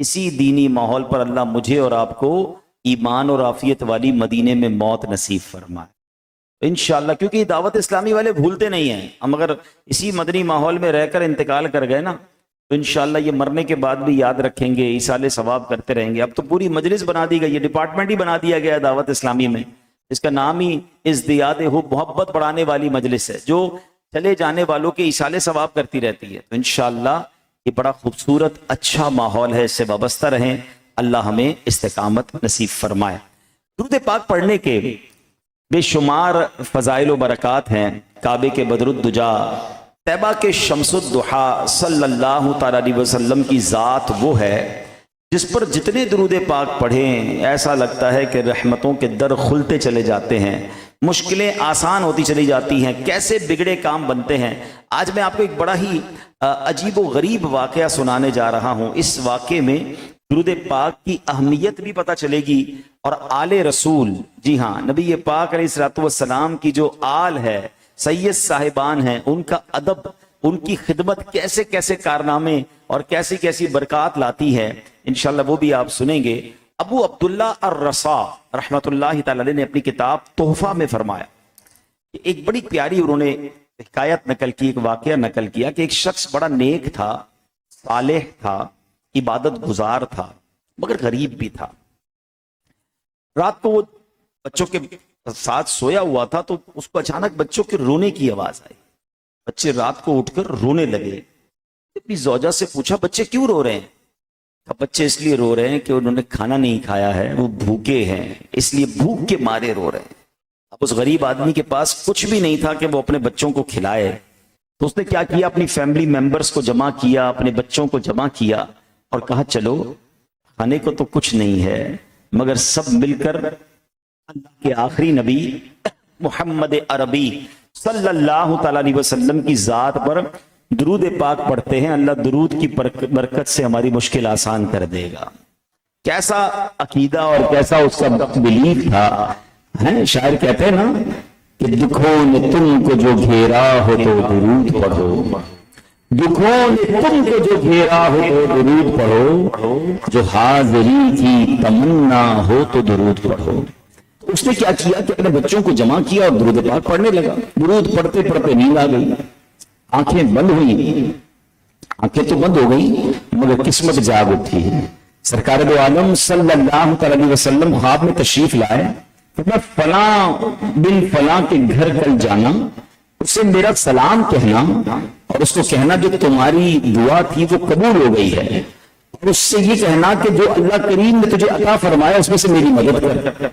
اسی دینی ماحول پر اللہ مجھے اور آپ کو ایمان اور عافیت والی مدینے میں موت نصیب فرمائے انشاءاللہ، کیونکہ یہ دعوت اسلامی والے بھولتے نہیں ہیں. ہم اگر اسی مدنی ماحول میں رہ کر انتقال کر گئے نا تو انشاءاللہ یہ مرنے کے بعد بھی یاد رکھیں گے، ایصال ثواب کرتے رہیں گے. اب تو پوری مجلس بنا دی گئی، یہ ڈپارٹمنٹ ہی بنا دیا گیا ہے دعوت اسلامی میں. اس کا نام ہی ازدیاد محبت بڑھانے والی مجلس ہے، جو چلے جانے والوں کے ایصال ثواب کرتی رہتی ہے. تو انشاءاللہ یہ بڑا خوبصورت اچھا ماحول ہے، اس سے وابستہ رہیں. اللہ ہمیں استقامت نصیب فرمائے. درود پاک پڑھنے کے بے شمار فضائل و برکات ہیں. کعبے کے بدر الدجا، طیبہ کے شمس الضحیٰ صلی اللہ تعالی علیہ وسلم کی ذات وہ ہے جس پر جتنے درود پاک پڑھیں ایسا لگتا ہے کہ رحمتوں کے در کھلتے چلے جاتے ہیں، مشکلیں آسان ہوتی چلی جاتی ہیں، کیسے بگڑے کام بنتے ہیں. آج میں آپ کو ایک بڑا ہی عجیب و غریب واقعہ سنانے جا رہا ہوں. اس واقعے میں درود پاک کی اہمیت بھی پتہ چلے گی اور آل رسول، جی ہاں نبی پاک علیہ الصلوۃ والسلام کی جو آل ہے، سید صاحبان ہیں، ان کا ادب، ان کی خدمت کیسے کیسے کارنامے اور کیسی کیسی برکات لاتی ہے، انشاءاللہ وہ بھی آپ سنیں گے. ابو عبداللہ الرسا رحمۃ اللہ تعالی علیہ نے اپنی کتاب تحفہ میں فرمایا کہ ایک بڑی پیاری انہوں نے حکایت نقل کی، ایک واقعہ نقل کیا کہ ایک شخص بڑا نیک تھا، صالح تھا، عبادت گزار تھا، مگر غریب بھی تھا. رات کو وہ بچوں کے ساتھ سویا ہوا تھا تو اس کو اچانک بچوں کے رونے کی آواز آئی. بچے رات کو اٹھ کر رونے لگے. اپنی زوجہ سے پوچھا بچے کیوں رو رہے ہیں؟ بچے اس لیے رو رہے ہیں کہ انہوں نے کھانا نہیں کھایا ہے، وہ بھوکے ہیں، اس لیے بھوک کے مارے رو رہے ہیں. اب اس غریب آدمی کے پاس کچھ بھی نہیں تھا کہ وہ اپنے بچوں کو کھلائے. تو اس نے کیا کیا، اپنی فیملی ممبرز کو جمع کیا، اپنے بچوں کو جمع کیا اور کہا چلو کھانے کو تو کچھ نہیں ہے مگر سب مل کر اللہ کے آخری نبی محمد عربی صلی اللہ تعالی علیہ وسلم کی ذات پر درود پاک پڑھتے ہیں. اللہ درود کی برکت سے ہماری مشکل آسان کر دے گا. کیسا عقیدہ اور کیسا اس کا بلیف تھا. شاعر کہتے ہیں نا کہ دکھوں نے تم کو جو گھیرا ہو تو درود پڑھو، دکھوں نے تم کو جو گھیرا ہو تو درود پڑھو، جو حاضری کی تمنا ہو تو درود پڑھو. اس نے کیا کیا کہ اپنے بچوں کو جمع کیا اور درود پاک پڑھنے لگا. درود پڑھتے پڑھتے نیند آ گئی، آنکھیں بند ہوئی. آنکھیں تو بند ہو گئی مگر قسمت جاگ اٹھی. سرکار دو عالم صلی اللہ علیہ وسلم خواب میں تشریف لائے کہ میں فلاں بن فلاں کے گھر کل جانا، اس سے میرا سلام کہنا اور اس کو کہنا جو تمہاری دعا تھی وہ قبول ہو گئی ہے، اور اس سے یہ کہنا کہ جو اللہ کریم نے تجھے عطا فرمایا اس میں سے میری مدد کر.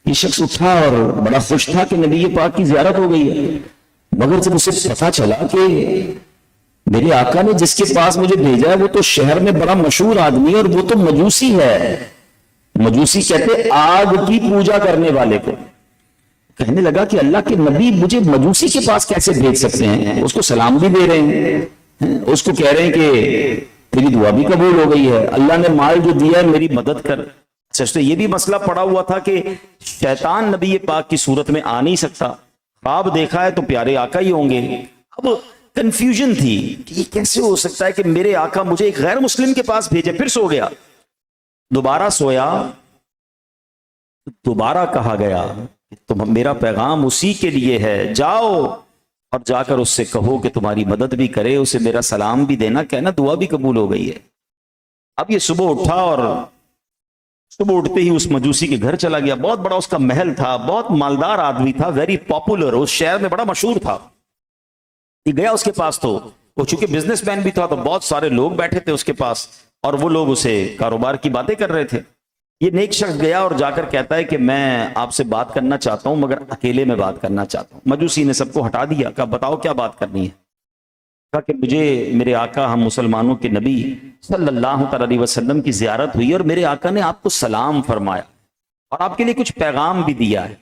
یہ شخص اٹھا اور بڑا خوش تھا کہ نبی پاک کی زیارت ہو گئی ہے. مگر جب اسے پتا چلا کہ میرے آقا نے جس کے پاس مجھے بھیجا ہے وہ تو شہر میں بڑا مشہور آدمی ہے اور وہ تو مجوسی ہے. مجوسی کہتے آگ کی پوجا کرنے والے کو. کہنے لگا کہ اللہ کے نبی مجھے مجوسی کے پاس کیسے بھیج سکتے ہیں؟ اس کو سلام بھی دے رہے ہیں، اس کو کہہ رہے ہیں کہ تیری دعا بھی قبول ہو گئی ہے، اللہ نے مال جو دیا ہے میری مدد کر. تو یہ بھی مسئلہ پڑا ہوا تھا کہ شیطان نبی پاک کی صورت میں آ نہیں سکتا. خواب دیکھا ہے تو پیارے آقا ہی ہوں گے. اب کنفیوژن تھی کہ یہ کیسے ہو سکتا ہے کہ میرے آقا مجھے ایک غیر مسلم کے پاس بھیجے. پھر سو گیا، دوبارہ سویا، دوبارہ کہا گیا تو میرا پیغام اسی کے لیے ہے، جاؤ اور جا کر اس سے کہو کہ تمہاری مدد بھی کرے، اسے میرا سلام بھی دینا، کہنا دعا بھی قبول ہو گئی ہے. اب یہ صبح اٹھا اور صبح اٹھتے ہی اس مجوسی کے گھر چلا گیا. بہت بڑا اس کا محل تھا، بہت مالدار آدمی تھا، ویری پاپولر، اس شہر میں بڑا مشہور تھا. یہ گیا اس کے پاس تو وہ چونکہ بزنس مین بھی تھا تو بہت سارے لوگ بیٹھے تھے اس کے پاس اور وہ لوگ اسے کاروبار کی باتیں کر رہے تھے. یہ نیک شخص گیا اور جا کر کہتا ہے کہ میں آپ سے بات کرنا چاہتا ہوں مگر اکیلے میں بات کرنا چاہتا ہوں. مجوسی نے سب کو ہٹا دیا، کہا بتاؤ کیا بات کرنی ہے. کہا کہ مجھے میرے آقا ہم مسلمانوں کے نبی صلی اللہ علیہ وسلم کی زیارت ہوئی اور میرے آقا نے آپ کو سلام فرمایا اور آپ کے لیے کچھ پیغام بھی دیا ہے.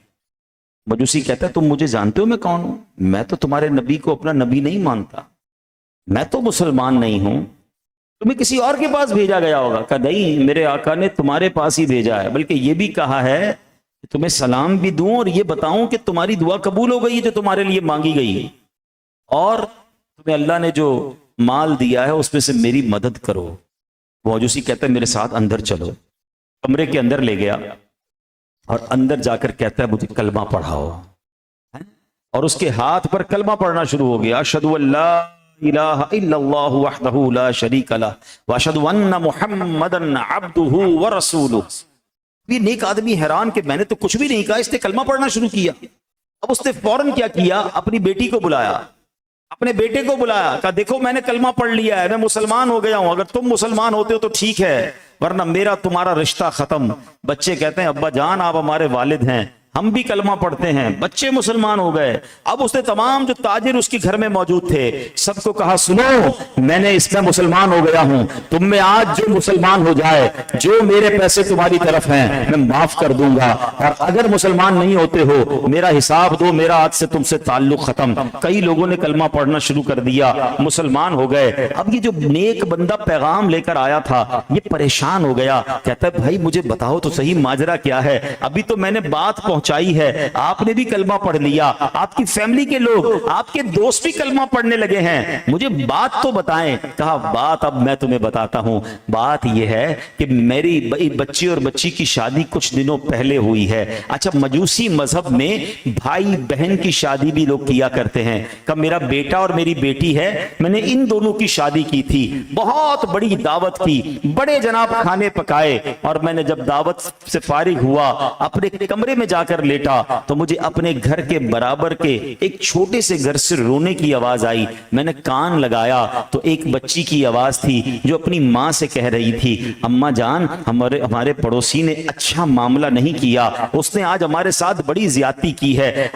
مجوسی کہتا ہے تم مجھے جانتے ہو میں کون ہوں؟ میں تو تمہارے نبی کو اپنا نبی نہیں مانتا، میں تو مسلمان نہیں ہوں، تمہیں کسی اور کے پاس بھیجا گیا ہوگا. کہا نہیں، میرے آقا نے تمہارے پاس ہی بھیجا ہے، بلکہ یہ بھی کہا ہے کہ تمہیں سلام بھی دوں اور یہ بتاؤں کہ تمہاری دعا قبول ہو گئی ہے جو تمہارے لیے مانگی گئی، اور تمہیں اللہ نے جو مال دیا ہے اس میں سے میری مدد کرو. وہ مجوسی کہتا ہے میرے ساتھ اندر چلو، کمرے کے اندر لے گیا اور اندر جا کر کہتا ہے مجھے کلمہ پڑھاؤ، اور اس کے ہاتھ پر کلمہ پڑھنا شروع ہو گیا، اشہد ان لا الہ الا اللہ وحدہ لا شریک لہ واشہد ان محمدا عبدہ ورسولہ۔ یہ نیک آدمی حیران کہ میں نے تو کچھ بھی نہیں کہا، اس نے کلمہ پڑھنا شروع کیا۔ اب اس نے فوراً کیا کیا، اپنی بیٹی کو بلایا، اپنے بیٹے کو بلایا، کہا دیکھو میں نے کلمہ پڑھ لیا ہے، میں مسلمان ہو گیا ہوں، اگر تم مسلمان ہوتے ہو تو ٹھیک ہے ورنہ میرا تمہارا رشتہ ختم۔ بچے کہتے ہیں ابا جان آپ ہمارے والد ہیں، ہم بھی کلمہ پڑھتے ہیں، بچے مسلمان ہو گئے۔ اب اس نے تمام جو تاجر اس کے گھر میں موجود تھے سب کو کہا سنو میں نے اس میں مسلمان ہو گیا ہوں، تم میں آج جو مسلمان ہو جائے جو میرے پیسے تمہاری طرف ہیں میں معاف کر دوں گا، اور اگر مسلمان نہیں ہوتے ہو میرا حساب دو، میرا آج سے تم سے تعلق ختم۔ کئی لوگوں نے کلمہ پڑھنا شروع کر دیا، مسلمان ہو گئے۔ اب یہ جو نیک بندہ پیغام لے کر آیا تھا یہ پریشان ہو گیا، کہتا ہے بھائی مجھے بتاؤ تو صحیح ماجرا کیا ہے، ابھی تو میں نے بات پہنچائی ہے، آپ نے بھی کلمہ پڑھ لیا، آپ کی فیملی کے لوگ آپ کے دوست بھی کلمہ پڑھنے لگے ہیں، مجھے بات تو بتائیں۔ کہا بات اب میں تمہیں بتاتا ہوں، بات یہ ہے کہ میری بچی اور بچی کی شادی کچھ دنوں پہلے ہوئی ہے۔ اچھا مجوسی مذہب میں بھائی بہن کی شادی بھی لوگ کیا کرتے ہیں، کہ میرا بیٹا اور میری بیٹی ہے، میں نے ان دونوں کی شادی کی تھی، بہت بڑی دعوت کی، بڑے جناب کھانے پکائے، اور میں نے جب دعوت سے فارغ ہوا اپنے کمرے میں جا کر لیٹا تو مجھے اپنے گھر کے برابر کے ایک چھوٹے سے گھر سے رونے کی آواز آئی۔ میں نے کان لگایا تو ایک بچی کی آواز تھی جو اپنی ماں سے کہہ رہی تھی اماں جان ہمارے پڑوسی نے اچھا معاملہ نہیں کیا، اس نے آج ہمارے ساتھ بڑی زیادتی کی ہے،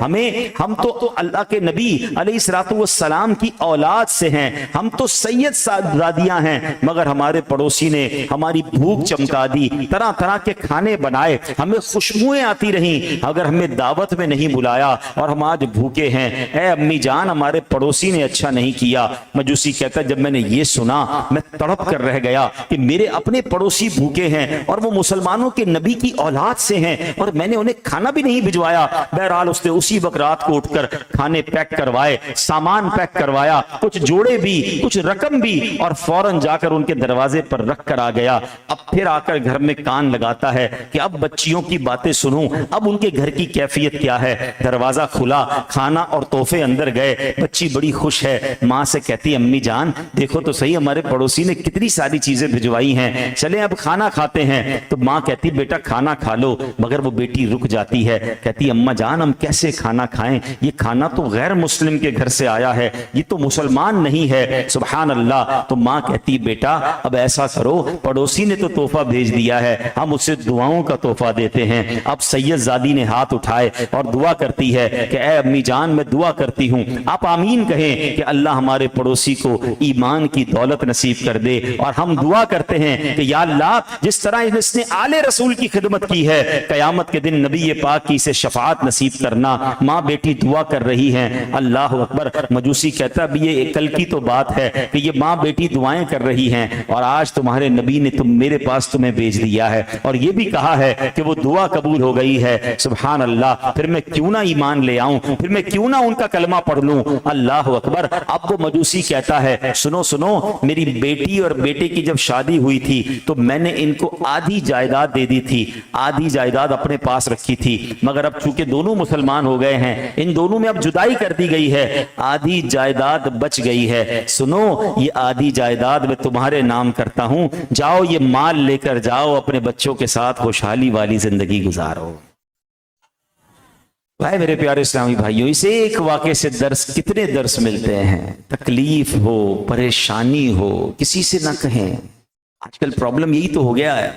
ہم تو اللہ کے نبی علیہ الصلوۃ والسلام کی اولاد سے ہیں، ہم تو سید ساداتیاں ہیں، مگر ہمارے پڑوسی نے ہماری بھوک چمکا دی، طرح طرح کے کھانے بنائے، ہمیں خوشبوئیں آتی رہیں، اگر ہمیں دعوت میں نہیں بلایا اور ہم آج بھوکے ہیں، اے امی جان ہمارے پڑوسی نے اچھا نہیں کیا۔ مجوسی کہتا ہے جب میں نے یہ سنا میں تڑپ کر رہ گیا کہ میرے اپنے پڑوسی بھوکے ہیں اور وہ مسلمانوں کے نبی کی اولاد سے ہیں اور میں نے انہیں کھانا بھی نہیں بھجوایا۔ بہرحال اس نے اسی وقت رات کو اٹھ کر کھانے پیک کروائے، سامان پیک کروایا، کچھ جوڑے بھی کچھ رقم بھی، اور فوراً جا کر ان کے دروازے پر رکھ کر آ گیا۔ اب پھر آ کر گھر میں کان لگاتا ہے کہ اب بچیوں کی باتیں سنوں، اب ان کے گھر کی کیفیت کیا ہے۔ دروازہ کھلا، کھانا اور تحفے اندر گئے، بچی بڑی خوش ہے، ماں سے کہتی امی جان دیکھو تو صحیح ہمارے پڑوسی نے کتنی ساری چیزیں بھجوائی ہیں، چلیں اب کھانا کھاتے ہیں۔ تو ماں کہتی بیٹا کھانا کھا لو، مگر وہ بیٹی رک جاتی ہے، کہتی اماں جان ہم کیسے کھانا کھائیں، یہ کھانا تو غیر مسلم کے گھر سے آیا ہے، یہ تو مسلمان نہیں ہے، سبحان اللہ۔ تو ماں کہتی بیٹا اب ایسا کرو، پڑوسی نے تو تحفہ بھیج دیا ہے، ہم اسے دعاؤں کا تحفہ دیتے ہیں۔ اب سید زادی نے ہاتھ اٹھائے اور دعا کرتی ہے کہ اے امی جان میں دعا کرتی ہوں آپ آمین کہیں کہ اللہ ہمارے پڑوسی کو ایمان کی دولت نصیب کر دے، اور ہم دعا کرتے ہیں کہ یا اللہ جس طرح اس نے آل رسول کی خدمت کی ہے قیامت کے دن نبی پاک کی اسے شفاعت نصیب کرنا۔ ماں بیٹی دعا کر رہی ہیں، اللہ اکبر۔ مجوسی کہتا بھی یہ کل کی تو بات ہے کہ یہ ماں بیٹی دعائیں کر رہی ہیں اور آج تمہارے نبی نے میرے پاس تمہیں بھیج دیا ہے، اور یہ بھی کہا ہے کہ وہ دعا قبول ہو گئی ہے، سبحان اللہ۔ پھر میں کیوں نہ ایمان لے آؤں، پھر میں کیوں نہ ان کا کلمہ پڑھ لوں، اللہ اکبر۔ اب وہ مجوسی کہتا ہے سنو سنو، میری بیٹی اور بیٹے کی جب شادی ہوئی تھی تو میں نے ان کو آدھی جائیداد دے دی تھی، آدھی جائیداد اپنے پاس رکھی تھی، مگر اب چونکہ دونوں مسلمان ہو گئے ہیں ان دونوں میں اب جدائی کر دی گئی ہے، آدھی جائیداد بچ گئی ہے، سنو یہ آدھی جائیداد میں تمہارے نام کرتا ہوں، جاؤ یہ مال لے کر جاؤ اپنے بچوں کے ساتھ خوشحالی والی زندگی گزارو۔ بھائی میرے پیارے اسلامی بھائیوں، اس ایک واقعے سے کتنے درس ملتے ہیں۔ تکلیف ہو، پریشانی ہو، کسی سے نہ کہیں۔ آج کل پرابلم یہی تو ہو گیا ہے،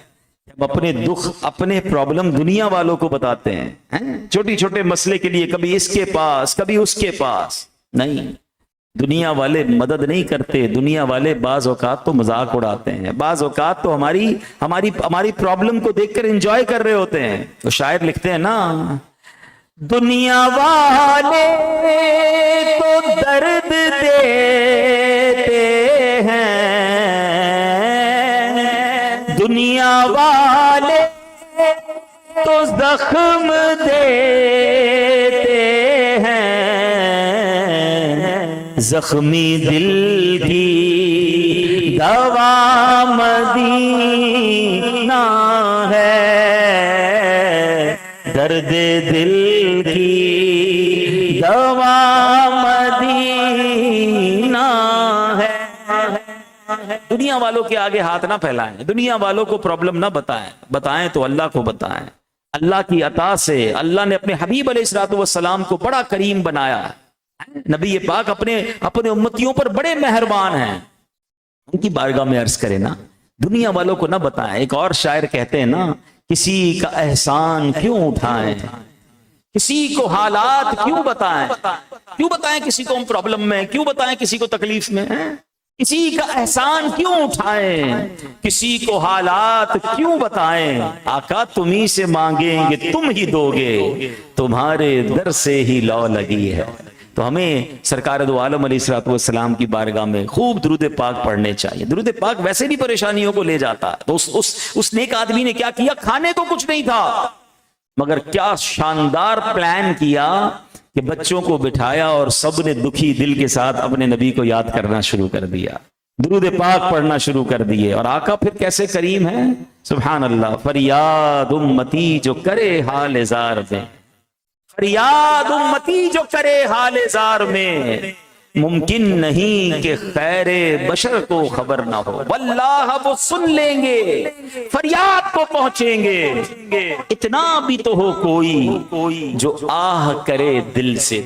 اب اپنے دکھ اپنے پرابلم دنیا والوں کو بتاتے ہیں، چھوٹی چھوٹے مسئلے کے لیے کبھی اس کے پاس کبھی اس کے پاس۔ نہیں، دنیا والے مدد نہیں کرتے، دنیا والے بعض اوقات تو مذاق اڑاتے ہیں، بعض اوقات تو ہماری پرابلم کو دیکھ کر انجوائے کر رہے ہوتے ہیں۔ تو شاعر لکھتے ہیں نا، دنیا والے تو درد دیتے ہیں، دنیا والے تو زخم دیتے ہیں، زخمی دل کی دوا مدینہ ہے، درد دل کی دوا مدینہ ہے۔ دنیا والوں کے آگے ہاتھ نہ پھیلائیں، دنیا والوں کو پرابلم نہ بتائیں تو اللہ کو بتائیں۔ اللہ کی عطا سے اللہ نے اپنے حبیب علیہ الصلوۃ والسلام کو بڑا کریم بنایا ہے۔ نبی پاک اپنے امتیوں پر بڑے مہربان ہیں، ان کی بارگاہ میں عرض کرے نا، دنیا والوں کو نہ بتائیں۔ ایک اور شاعر کہتے ہیں نا، کسی کا احسان کیوں اٹھائیں، کسی کو حالات کیوں بتائیں کسی کو ہم پرابلم میں، کیوں بتائیں کسی کو تکلیف میں، کسی کا احسان کیوں اٹھائیں، کسی کو حالات کیوں بتائیں، آقا تمہیں سے مانگیں گے تم ہی دو گے، تمہارے در سے ہی لو لگی ہے۔ تو ہمیں سرکار دو عالم علیہ الصلوۃ والسلام کی بارگاہ میں خوب درود پاک پڑھنے چاہیے۔ درود پاک ویسے بھی پریشانیوں کو لے جاتا ہے۔ تو اس نیک آدمی نے کیا کیا؟ کھانے کو کچھ نہیں تھا، مگر کیا شاندار پلان کیا کہ بچوں کو بٹھایا اور سب نے دکھی دل کے ساتھ اپنے نبی کو یاد کرنا شروع کر دیا، درود پاک پڑھنا شروع کر دیے۔ اور آقا پھر کیسے کریم ہے، سبحان اللہ۔ فریاد امتی جو کرے حال زار میں، فریاد امتی جو کرے حال زار میں، ممکن نہیں کہ خیر بشر کو خبر نہ ہو، واللہ وہ سن لیں گے، فریاد کو پہنچیں گے۔ اتنا بھی تو ہو کوئی جو آہ کرے دل سے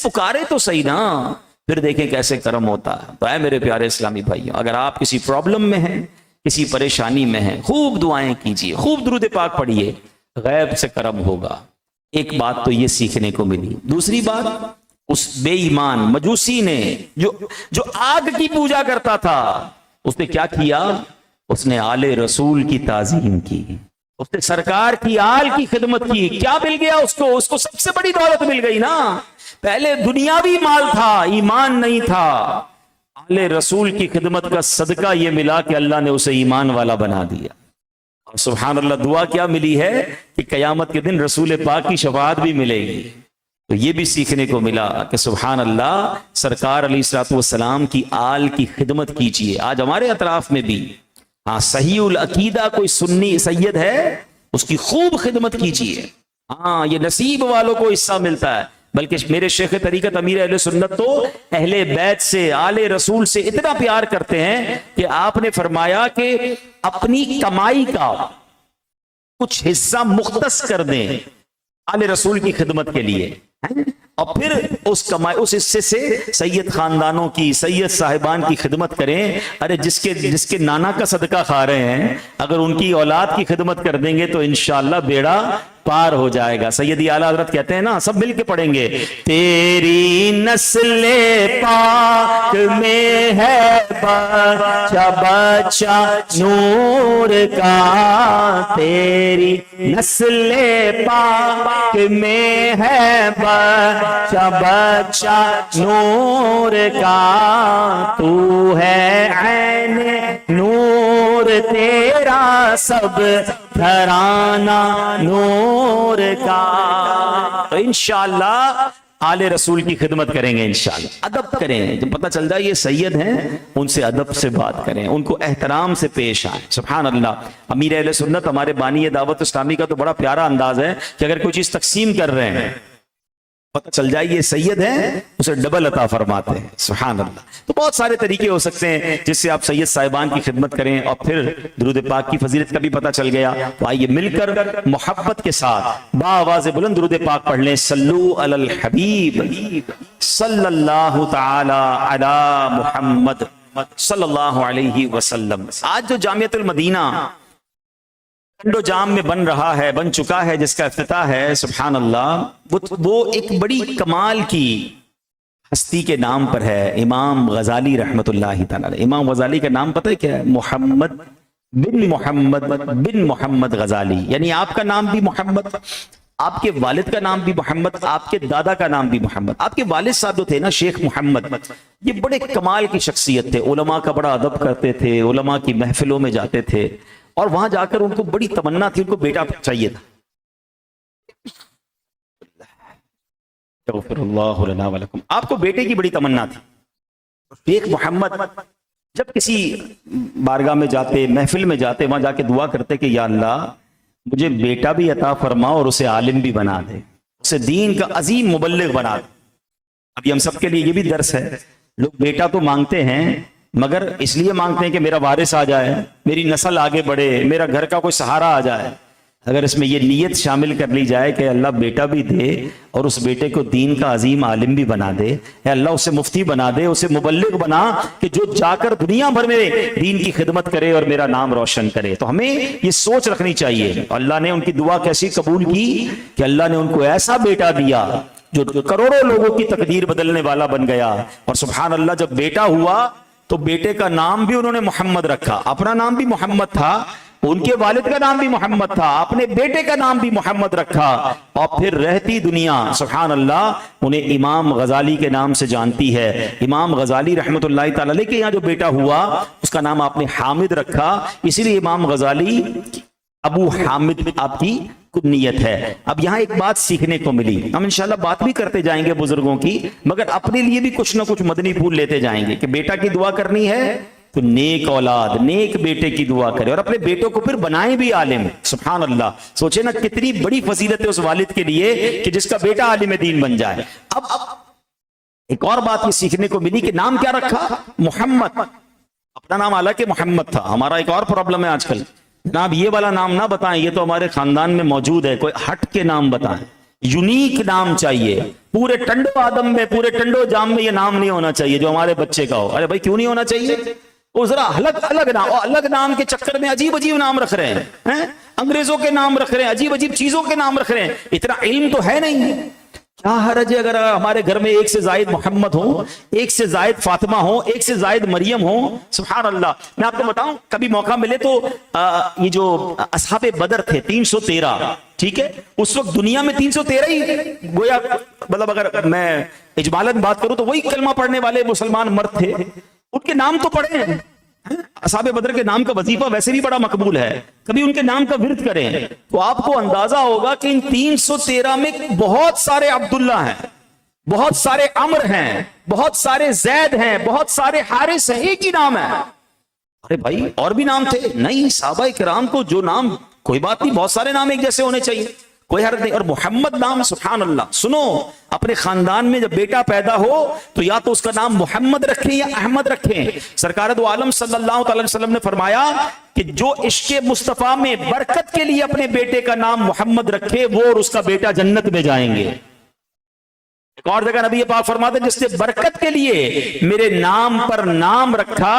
پکارے تو صحیح نا، پھر دیکھیں کیسے کرم ہوتا ہے۔ تو اے میرے پیارے اسلامی بھائیوں، اگر آپ کسی پرابلم میں ہیں، کسی پریشانی میں ہیں، خوب دعائیں کیجئے، خوب درود پاک پڑھیے، غیب سے کرم ہوگا۔ ایک بات تو یہ سیکھنے کو ملی۔ دوسری بات، اس بے ایمان مجوسی نے جو آگ کی پوجا کرتا تھا، اس نے کیا کیا؟ اس نے آل رسول کی تعظیم کی، اس نے سرکار کی آل کی خدمت کی۔ کیا مل گیا اس کو سب سے بڑی دولت مل گئی نا۔ پہلے دنیاوی مال تھا، ایمان نہیں تھا۔ آل رسول کی خدمت کا صدقہ یہ ملا کہ اللہ نے اسے ایمان والا بنا دیا۔ اور سبحان اللہ، دعا کیا ملی ہے کہ قیامت کے دن رسول پاک کی شفاعت بھی ملے گی۔ تو یہ بھی سیکھنے کو ملا کہ سبحان اللہ، سرکار علیہ الصلوۃ والسلام کی آل کی خدمت کیجیے۔ آج ہمارے اطراف میں بھی صحیح العقیدہ کوئی سنی سید ہے، اس کی خوب خدمت کیجیے۔ یہ نصیب والوں کو حصہ ملتا ہے۔ بلکہ میرے شیخ طریقت امیر اہل سنت تو اہل بیت سے، آل رسول سے اتنا پیار کرتے ہیں کہ آپ نے فرمایا کہ اپنی کمائی کا کچھ حصہ مختص کر دیں آل رسول کی خدمت کے لیے، اور پھر اس حصے سے سید خاندانوں کی، سید صاحبان کی خدمت کریں۔ ارے جس کے نانا کا صدقہ کھا رہے ہیں، اگر ان کی اولاد کی خدمت کر دیں گے تو انشاءاللہ بیڑا پار ہو جائے گا۔ سیدی اعلیٰ حضرت کہتے ہیں نا، سب مل کے پڑھیں گے، تیری نسل پاک میں ہے بچہ بچہ نور کا، تیری نسل پاک میں ہے بچہ بچہ نور کا، تو ہے عین نور تیرا سب گھرانہ نور کا۔ تو انشاءاللہ آل رسول کی خدمت کریں گے، انشاءاللہ ادب کریں۔ جب پتہ چل جائے یہ سید ہیں، ان سے ادب سے بات کریں، ان کو احترام سے پیش آئیں۔ سبحان اللہ۔ امیر اہل سنت ہمارے بانی دعوت اسلامی کا تو بڑا پیارا انداز ہے کہ اگر کوئی چیز تقسیم کر رہے ہیں، پتہ چل جائے یہ سید ہیں، اسے ڈبل عطا فرماتے ہیں۔ سبحان اللہ۔ تو بہت سارے طریقے ہو سکتے ہیں جس سے آپ سید صاحبان کی خدمت کریں، اور پھر درود پاک کی فضیلت کا بھی پتہ چل گیا۔ تو آئیے مل کر محبت کے ساتھ بآواز بلند درود پاک پڑھ لیں۔ صلو علی الحبیب صلی اللہ تعالی علی محمد صلی اللہ علیہ وسلم۔ آج جو جامعۃ المدینہ ٹنڈو جام میں بن رہا ہے، بن چکا ہے، جس کا افتتاح ہے، سبحان اللہ، وہ ایک بڑی کمال کی ہستی کے نام پر ہے، امام غزالی رحمت اللہ تعالی علیہ۔ امام غزالی کا نام پتہ ہے کیا ہے؟ محمد بن محمد غزالی، یعنی آپ کا نام بھی محمد، آپ کے والد کا نام بھی محمد، آپ کے دادا کا نام بھی محمد۔ آپ کے والد صاحب جو تھے نا، شیخ محمد، یہ بڑے کمال کی شخصیت تھے، علماء کا بڑا ادب کرتے تھے، علماء کی محفلوں میں جاتے تھے، اور وہاں جا کر ان کو بڑی تمنا تھی، ان کو بیٹا چاہیے تھا۔ اغفر اللہ لنا ولکم۔ آپ کو بیٹے کی بڑی تمنا تھی۔ شیخ محمد جب کسی بارگاہ میں جاتے، محفل میں جاتے، وہاں جا کے دعا کرتے کہ یا اللہ مجھے بیٹا بھی عطا فرما اور اسے عالم بھی بنا دے، اسے دین کا عظیم مبلغ بنا دے۔ ابھی ہم سب کے لیے یہ بھی درس ہے، لوگ بیٹا تو مانگتے ہیں مگر اس لیے مانگتے ہیں کہ میرا وارث آ جائے، میری نسل آگے بڑھے، میرا گھر کا کوئی سہارا آ جائے۔ اگر اس میں یہ نیت شامل کر لی جائے کہ اللہ بیٹا بھی دے اور اس بیٹے کو دین کا عظیم عالم بھی بنا دے، اے اللہ اسے مفتی بنا دے، اسے مبلغ بنا کہ جو جا کر دنیا بھر میں دین کی خدمت کرے اور میرا نام روشن کرے، تو ہمیں یہ سوچ رکھنی چاہیے۔ اللہ نے ان کی دعا کیسی قبول کی کہ اللہ نے ان کو ایسا بیٹا دیا جو کروڑوں لوگوں کی تقدیر بدلنے والا بن گیا۔ اور سبحان اللہ جب بیٹا ہوا تو بیٹے کا نام بھی انہوں نے محمد رکھا، اپنا نام بھی محمد تھا، ان کے والد کا نام بھی محمد تھا، اپنے بیٹے کا نام بھی محمد رکھا، اور پھر رہتی دنیا سبحان اللہ انہیں امام غزالی کے نام سے جانتی ہے۔ امام غزالی رحمت اللہ تعالی علیہ کے یہاں جو بیٹا ہوا اس کا نام آپ نے حامد رکھا، اسی لیے امام غزالی ابو حامد آپ کی کنیت ہے۔ اب یہاں ایک بات سیکھنے کو ملی، ہم انشاءاللہ بات بھی کرتے جائیں گے بزرگوں کی، مگر اپنے لیے بھی کچھ نہ کچھ مدنی پھول لیتے جائیں گے کہ بیٹا کی دعا کرنی ہے تو نیک اولاد، نیک بیٹے کی دعا کرے، اور اپنے بیٹوں کو پھر بنائیں بھی عالم۔ سبحان اللہ، سوچے نا کتنی بڑی فضیلت ہے اس والد کے لیے کہ جس کا بیٹا عالم دین بن جائے۔ اب ایک اور بات یہ سیکھنے کو ملی کہ نام کیا رکھا؟ محمد۔ اپنا نام حالانکہ محمد تھا۔ ہمارا ایک اور پرابلم ہے آج کل، جناب یہ والا نام نہ بتائیں، یہ تو ہمارے خاندان میں موجود ہے، کوئی ہٹ کے نام بتائیں، یونیک نام چاہیے۔ پورے ٹنڈو آدم میں، پورے ٹنڈو جام میں یہ نام نہیں ہونا چاہیے جو ہمارے بچے کا ہو۔ ارے بھائی کیوں نہیں ہونا چاہیے؟ وہ ذرا الگ نام، اور الگ نام کے چکر میں عجیب عجیب نام رکھ رہے ہیں، انگریزوں کے نام رکھ رہے ہیں، عجیب عجیب چیزوں کے نام رکھ رہے ہیں، اتنا علم تو ہے نہیں۔ کیا حرج ہے اگر ہمارے گھر میں ایک سے زائد محمد ہوں، ایک سے زائد فاطمہ ہوں، ایک سے زائد مریم ہوں؟ سبحان اللہ۔ میں آپ کو بتاؤں کبھی موقع ملے تو یہ جو اصحاب بدر تھے 313، ٹھیک ہے، اس وقت دنیا میں 313 ہی گویا، مطلب اگر میں اجمالاً بات کروں تو وہی کلمہ پڑھنے والے مسلمان مرد تھے، ان کے نام تو پڑھے ہیں۔ اصحاب بدر کے نام کا وظیفہ ویسے بھی بڑا مقبول ہے، کبھی ان کے نام کا ورد کریں تو آپ کو اندازہ ہوگا کہ ان 313 میں بہت سارے عبداللہ ہیں، بہت سارے عمر ہیں، بہت سارے زید ہیں، بہت سارے حارث ہیں، ایک ہی نام ہے۔ ارے بھائی اور بھی نام تھے؟ نہیں، صحابہ کرام کو جو نام، کوئی بات نہیں، بہت سارے نام ایک جیسے ہونے چاہیے، کوئی حرج نہیں۔ اور محمد نام سبحان اللہ، سنو اپنے خاندان میں جب بیٹا پیدا ہو تو یا تو اس کا نام محمد رکھیں یا احمد رکھیں۔ سرکار دو عالم صلی اللہ علیہ وسلم نے فرمایا کہ جو عشق مصطفیٰ میں برکت کے لیے اپنے بیٹے کا نام محمد رکھے وہ اور اس کا بیٹا جنت میں جائیں گے۔ ایک اور جگہ نبی پاک فرماتے ہیں جس نے برکت کے لیے میرے نام پر نام رکھا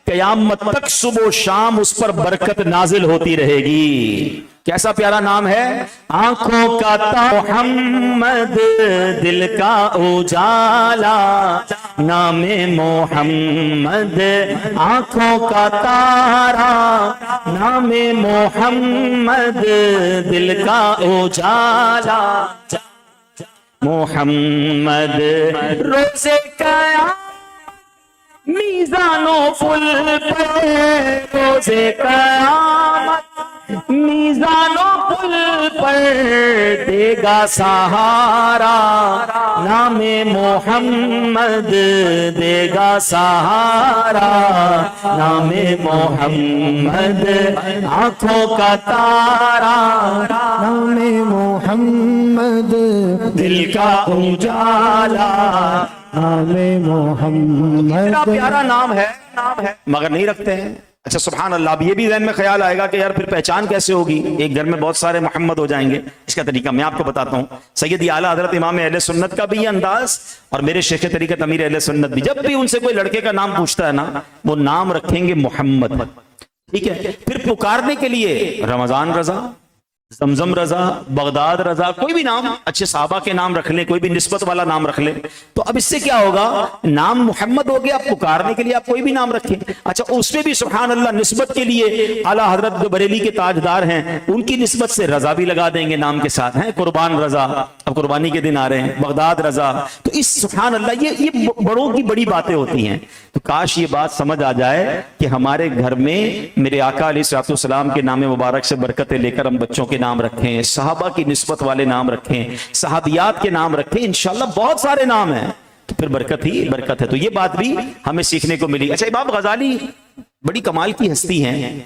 قیامت تک صبح و شام اس پر برکت نازل ہوتی رہے گی۔ کیسا پیارا نام ہے، آنکھوں کا تارا محمد، دل کا اجالا نام محمد، آنکھوں کا تارا نام محمد، دل کا اجالا محمد، روزے قیامت میزان و پل پر، روزے قیامت میزان و پل پر دے گا سہارا نام محمد، دے گا سہارا نام محمد، آنکھوں کا تارا نام محمد، دل کا اجالا نام محمد۔ اتنا پیارا نام ہے مگر نہیں رکھتے ہیں۔ اچھا سبحان اللہ، اب یہ بھی ذہن میں خیال آئے گا کہ یار پھر پہچان کیسے ہوگی، ایک گھر میں بہت سارے محمد ہو جائیں گے۔ اس کا طریقہ میں آپ کو بتاتا ہوں۔ سیدی اعلیٰ حضرت امام اہل سنت کا بھی یہ انداز، اور میرے شیخ طریقت امیر اہل سنت بھی، جب بھی ان سے کوئی لڑکے کا نام پوچھتا ہے نا وہ نام رکھیں گے محمد، ٹھیک ہے۔ پھر پکارنے کے لیے رمضان رضا، زمزم رضا، بغداد رضا، کوئی بھی نام، اچھے صحابہ کے نام رکھ لیں، کوئی بھی نسبت والا نام رکھ لیں۔ تو اب اس سے کیا ہوگا، نام محمد ہو گیا، پکارنے کے لیے آپ کوئی بھی نام رکھیں۔ اچھا اس میں بھی سبحان اللہ نسبت کے لیے اعلیٰ حضرت جو بریلی کے تاجدار ہیں ان کی نسبت سے رضا بھی لگا دیں گے نام کے ساتھ، ہیں قربان رضا، اب قربانی کے دن آ رہے ہیں، بغداد رضا۔ تو اس سبحان اللہ یہ بڑوں کی بڑی باتیں ہوتی ہیں۔ تو کاش یہ بات سمجھ آ جائے کہ ہمارے گھر میں میرے آقا علیہ الصلوۃ والسلام کے نام مبارک سے برکتیں لے کر ہم بچوں کے نام رکھیں، صحابہ کی نسبت والے نام رکھیں، صحابیات کے نام رکھیں، انشاءاللہ بہت سارے نام ہیں۔ تو پھر برکت ہی برکت ہے. تو یہ بات بھی ہمیں سیکھنے کو ملی. اچھا، امام غزالی بڑی کمال کی ہستی ہیں،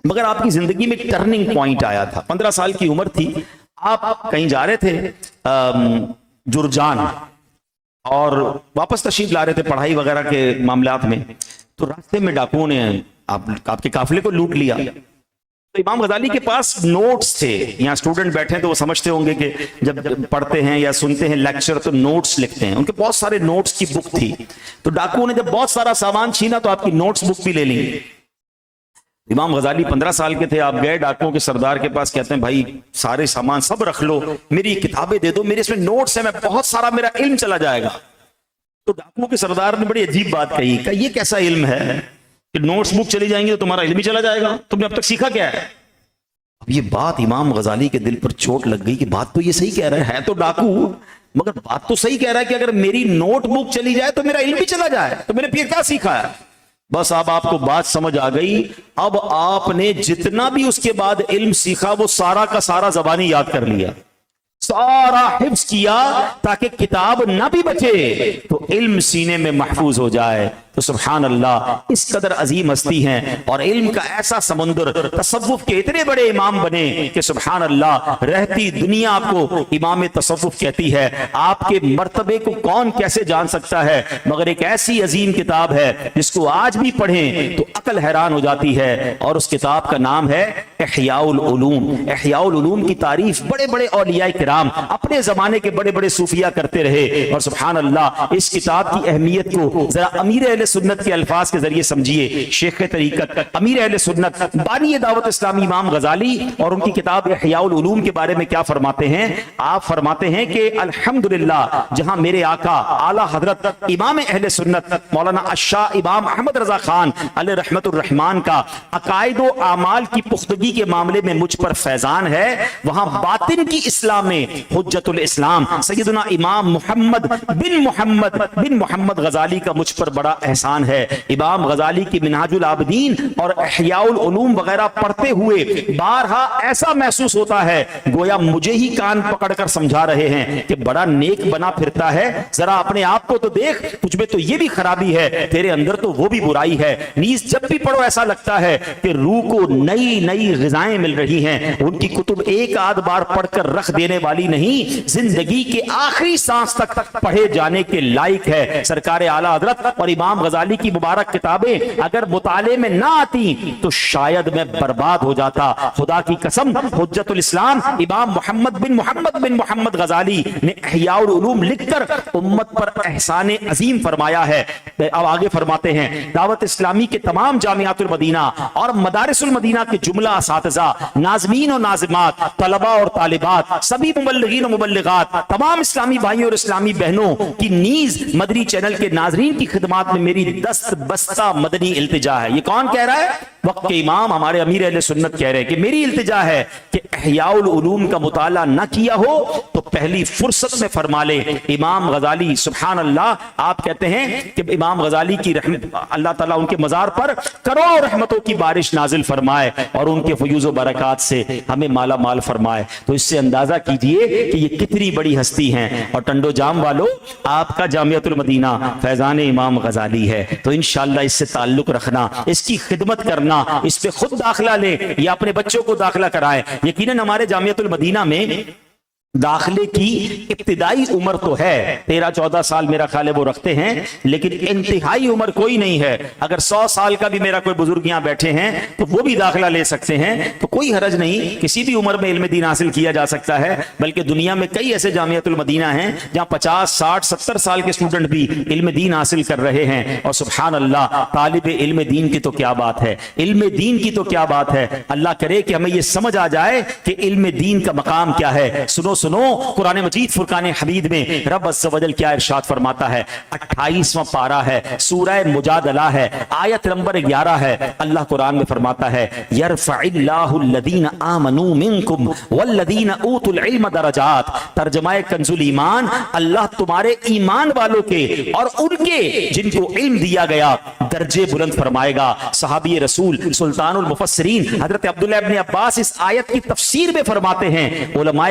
مگر آپ کی زندگی میں ایک ٹرننگ پوائنٹ آیا تھا. 15 سال کی عمر تھی، آپ کہیں جا رہے تھے جرجان اور واپس تشریف لا رہے تھے پڑھائی وغیرہ کے معاملات میں. تو راستے میں ڈاکوؤں نے آپ کے قافلے کو لوٹ لیا. تو امام غزالی کے پاس نوٹس تھے. یہاں اسٹوڈنٹ بیٹھے ہیں تو وہ سمجھتے ہوں گے کہ جب پڑھتے ہیں یا سنتے ہیں لیکچر تو نوٹس لکھتے ہیں. ان کے بہت سارے نوٹس کی بک تھی. تو ڈاکوؤں نے جب بہت سارا سامان چھینا تو آپ کی نوٹس بک بھی لے لی. امام غزالی 15 سال کے تھے، آپ گئے ڈاکوؤں کے سردار کے پاس، کہتے ہیں بھائی سارے سامان سب رکھ لو، میری کتابیں دے دو، میرے اس میں نوٹس ہیں، میں بہت سارا میرا علم چلا جائے گا. تو ڈاکوؤں کے سردار نے بڑی عجیب بات کہی کہ یہ کیسا علم ہے کہ نوٹس بک چلی جائیں گی تو تمہارا علم ہی چلا جائے گا، تم نے اب تک سیکھا کیا ہے؟ اب یہ بات امام غزالی کے دل پر چوٹ لگ گئی کہ بات تو یہ صحیح کہہ رہا ہے تو ڈاکو، مگر بات تو صحیح کہہ رہا ہے کہ اگر میری نوٹ بک چلی جائے تو میرا علم بھی چلا جائے، تو میں نے پھر کیا سیکھا ہے؟ بس اب آپ کو بات سمجھ آ گئی. اب آپ نے جتنا بھی اس کے بعد علم سیکھا وہ سارا کا سارا زبانی یاد کر لیا، سارا حفظ کیا تاکہ کتاب نہ بھی بچے تو علم سینے میں محفوظ ہو جائے. تو سبحان اللہ، اس قدر عظیم ہستی ہیں اور علم کا ایسا سمندر، تصوف کے اتنے بڑے امام بنے کہ سبحان اللہ رہتی دنیا آپ کو امام تصوف کہتی ہے. آپ کے مرتبے کو کون کیسے جان سکتا ہے، مگر ایک ایسی عظیم کتاب ہے جس کو آج بھی پڑھیں تو عقل حیران ہو جاتی ہے، اور اس کتاب کا نام ہے احیاء العلوم. احیاء العلوم کی تعریف بڑے بڑے اولیاء کرام اپنے زمانے کے بڑے بڑے صوفیہ کرتے رہے. اور سبحان اللہ اس کتاب کی اہمیت کو ذرا امیر اہل سنت کے الفاظ کے ذریعے سمجھیے. شیخ طریقت امیر اہل سنت بانی دعوت اسلامی امام غزالی اور ان کی کتاب احیاء العلوم کے بارے میں کیا فرماتے ہیں؟ آپ فرماتے ہیں کہ الحمدللہ جہاں میرے آقا اعلی حضرت امام اہل سنت مولانا الشاہ امام احمد رضا خان علیہ رحمت الرحمان کا عقائد و اعمال کی پختگی کے معاملے میں مجھ پر فیضان ہے، وہاں باطن کی اصلاح میں حجت الاسلام سیدنا امام محمد بن محمد غزالی کا مجھ پر بڑا احسان ہے. امام غزالی کی منہاج العابدین اور احیاء العلوم وغیرہ پڑھتے ہوئے بارہا ایسا محسوس ہوتا ہے گویا مجھے ہی کان پکڑ کر سمجھا رہے ہیں کہ بڑا نیک بنا پھرتا ہے، ذرا اپنے آپ کو تو دیکھ، تجھ میں تو یہ بھی خرابی ہے، تیرے اندر تو وہ بھی برائی ہے. نیز جب بھی پڑھو ایسا لگتا ہے کہ روح کو نئی نئی غذائیں مل رہی ہیں. ان کی کتب ایک آدھ بار پڑھ کر رکھ دینے والی نہیں، زندگی کے آخری سانس تک پڑھے جانے کے لائق ہے. سرکار اعلی حضرت اور امام غزالی کی مبارک کتابیں اگر مطالعے میں نہ آتی تو شاید میں برباد ہو جاتا. خدا کی قسم حجت الاسلام امام محمد بن محمد غزالی نے احیاء العلوم لکھ کر امت پر احسان عظیم فرمایا ہے. اب آگے فرماتے ہیں دعوت اسلامی کے تمام جامعات المدینہ اور مدارس المدینہ کے جملہ اساتذہ، ناظمین و ناظمات، طلبہ اور طالبات، سبھی مبلغین و مبلغات، تمام اسلامی بھائیوں اور اسلامی بہنوں کی نیز مدنی چینل کے ناظرین کی خدمات میں میری دست بستہ مدنی التجا ہے. یہ کون کہہ رہا ہے؟ وقت کے امام ہمارے امیر اہل سنت کہہ رہے ہیں کہ میری التجا ہے کہ احیاء العلوم کا مطالعہ نہ کیا ہو تو پہلی فرصت میں فرما لے. امام غزالی سبحان اللہ، آپ کہتے ہیں کہ امام غزالی کی رحمت اللہ تعالیٰ ان کے مزار پر کروڑوں رحمتوں کی بارش نازل فرمائے اور ان کے فیوز و برکات سے ہمیں مالا مال فرمائے. تو اس سے اندازہ کیجئے کہ یہ کتنی بڑی ہستی ہیں. اور ٹنڈو جام والو، آپ کا جامعۃ المدینہ فیضان امام غزالی ہے، تو انشاءاللہ اس سے تعلق رکھنا، اس کی خدمت کرنا، اس پہ خود داخلہ لیں یا اپنے بچوں کو داخلہ کرائیں. یقیناً ہمارے جامعۃ المدینہ میں داخلے کی ابتدائی عمر تو ہے 13-14 سال میرا خیال ہے وہ رکھتے ہیں، لیکن انتہائی عمر کوئی نہیں ہے. اگر 100 سال کا بھی میرا کوئی بزرگ یہاں بیٹھے ہیں تو وہ بھی داخلہ لے سکتے ہیں، تو کوئی حرج نہیں، کسی بھی عمر میں علم دین حاصل کیا جا سکتا ہے. بلکہ دنیا میں کئی ایسے جامعۃ المدینہ ہیں جہاں 50, 60, 70 سال کے اسٹوڈنٹ بھی علم دین حاصل کر رہے ہیں. اور سبحان اللہ، طالب علم دین کی تو کیا بات ہے، علم دین کی تو کیا بات ہے. اللہ کرے کہ ہمیں یہ سمجھ آ جائے کہ علم دین کا مقام کیا ہے. سنو قرآن مجید فرقان حمید میں رب عز و جل کیا ارشاد فرماتا ہے. 28واں پارہ ہے، سورہ مجادلہ ہے، آیت نمبر 11 ہے. اللہ قرآن میں فرماتا ہے یرفع اللہ الذین آمنوا منکم والذین اوتوا العلم درجات. ترجمہ کنز الایمان، اللہ تمہارے ایمان والوں کے اور ان کے جن کو علم دیا گیا درجے بلند فرمائے گا. صحابی رسول سلطان المفسرین حضرت عبداللہ ابن عباس اس آیت کی تفسیر میں فرماتے ہیں علماء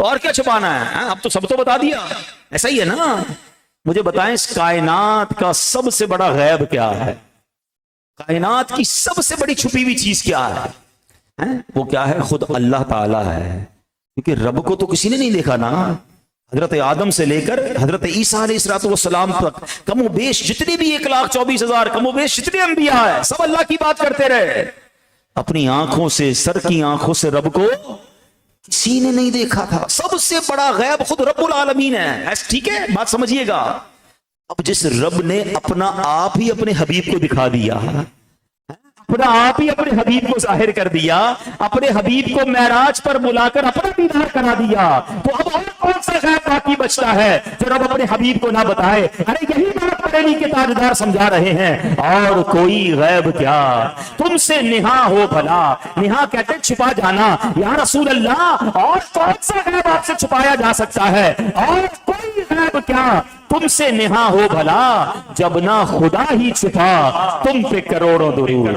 تو اور کیا چھپانا ہے؟ اب تو سب تو بتا دیا، ایسا ہی ہے نا؟ مجھے بتائیں اس کائنات کا سب سے بڑا غیب کیا ہے؟ کائنات کی سب سے بڑی چھپی ہوئی چیز کیا ہے؟ وہ کیا ہے؟ خود اللہ تعالی ہے، کیونکہ رب کو تو کسی نے نہیں دیکھا نا۔ حضرت آدم سے لے کر حضرت عیسیٰ علیہ السلام تک کم و بیش جتنے بھی 1,24,000 کم و بیش جتنے انبیاء ہیں، سب اللہ کی بات کرتے رہے۔ اپنی آنکھوں سے، سر کی آنکھوں سے رب کو کسی نے نہیں دیکھا تھا۔ سب سے بڑا غیب خود رب العالمین ہے۔ ٹھیک ہے، بات سمجھیے گا۔ اب جس رب نے اپنا آپ ہی اپنے حبیب کو دکھا دیا، اپنا آپ ہی اپنے حبیب کو ظاہر کر دیا، اپنے حبیب کو معراج پر بلا کر اپنا دیدار کرا دیا، تو اب اور کون سا غیب باقی بچتا ہے جو رب اپنے حبیب کو نہ بتائے؟ ارے یہی بات بریلی کے تاجدار سمجھا رہے ہیں، اور کوئی غیب کیا تم سے نہا ہو بھلا۔ نہا کہتے چھپا جانا۔ یا رسول اللہ، اور کون سا غیب آپ سے چھپایا جا سکتا ہے؟ اور کوئی غیب کیا تم سے نہا ہو بھلا، جب نہ خدا ہی چھپا تم پہ کروڑوں درود۔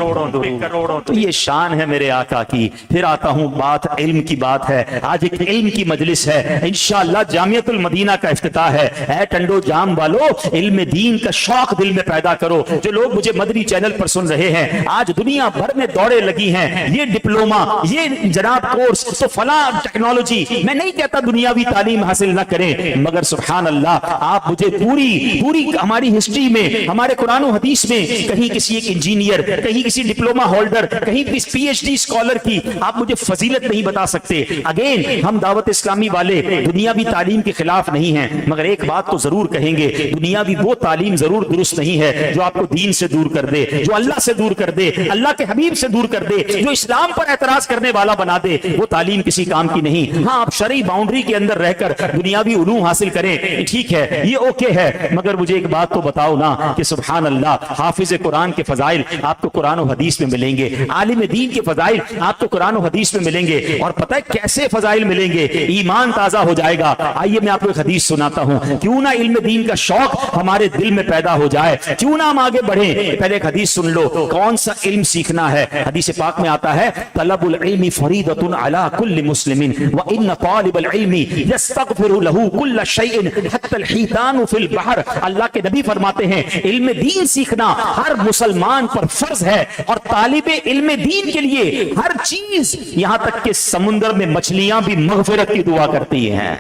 تو یہ شان ہے میرے آقا کی۔ پھر آتا ہوں، بات علم کی بات ہے، آج ایک علم کی مجلس ہے، انشاءاللہ جامعۃ المدینہ کا افتتاح ہے۔ اے ٹنڈو جام والو، علم دین کا شوق دل میں پیدا کرو۔ جو لوگ مجھے مدنی چینل پر سن رہے ہیں، آج دنیا بھر میں دوڑے لگی ہیں، یہ ڈپلوما، یہ جناب کورس، تو فلاں ٹیکنالوجی۔ میں نہیں کہتا دنیاوی تعلیم حاصل نہ کریں، مگر سبحان اللہ، آپ مجھے پوری ہماری ہسٹری میں، ہمارے قرآن و حدیث میں کہیں کسی ایک انجینئر، کہیں کسی ڈپلوما ہولڈر، کہیں کسی پی ایچ ڈی اسکالر کی آپ مجھے فضیلت نہیں بتا سکتے۔ اگین، ہم دعوت اسلامی والے دنیاوی تعلیم کے خلاف نہیں ہیں، مگر ایک بات تو ضرور کہیں گے، دنیاوی وہ تعلیم ضرور درست نہیں ہے جو آپ کو دین سے دور کر دے، جو اللہ سے دور کر دے، اللہ کے حبیب سے دور کر دے، جو اسلام پر اعتراض کرنے والا بنا دے، وہ تعلیم کسی کام کی نہیں۔ ہاں، آپ شرعی باؤنڈری کے اندر رہ کر دنیاوی علوم حاصل کریں، ٹھیک ہے، یہ اوکے ہے، مگر مجھے ایک بات تو بتاؤ نا کہ سبحان اللہ، حافظ قرآن کے فضائل آپ کو قرآن و حدیث میں ملیں گے، عالم دین کے فضائل آپ کو قرآن و حدیث میں ملیں گے، اور پتہ ہے کیسے فضائل ملیں گے؟ ایمان تازہ ہو جائے گا۔ آئیے میں آپ کو ایک حدیث سناتا ہوں، کیوں نہ علم دین کا شوق ہمارے دل میں پیدا ہو جائے، کیوں نہ ہم آگے بڑھیں۔ پہلے ایک حدیث سن لو، کون سا علم سیکھنا ہے؟ حدیث پاک میں آتا ہے، طلب العلم فریضۃ علی کل مسلم وان طالب العلم یستغفر له کل شیء حتی الحیتان فی البحر۔ اللہ کے نبی فرماتے ہیں، علم دین سیکھنا ہر مسلمان پر فرض ہے، اور طالب علم دین کے لیے ہر چیز، یہاں تک کہ سمندر میں مچھلیاں بھی مغفرت کی دعا کرتی ہیں،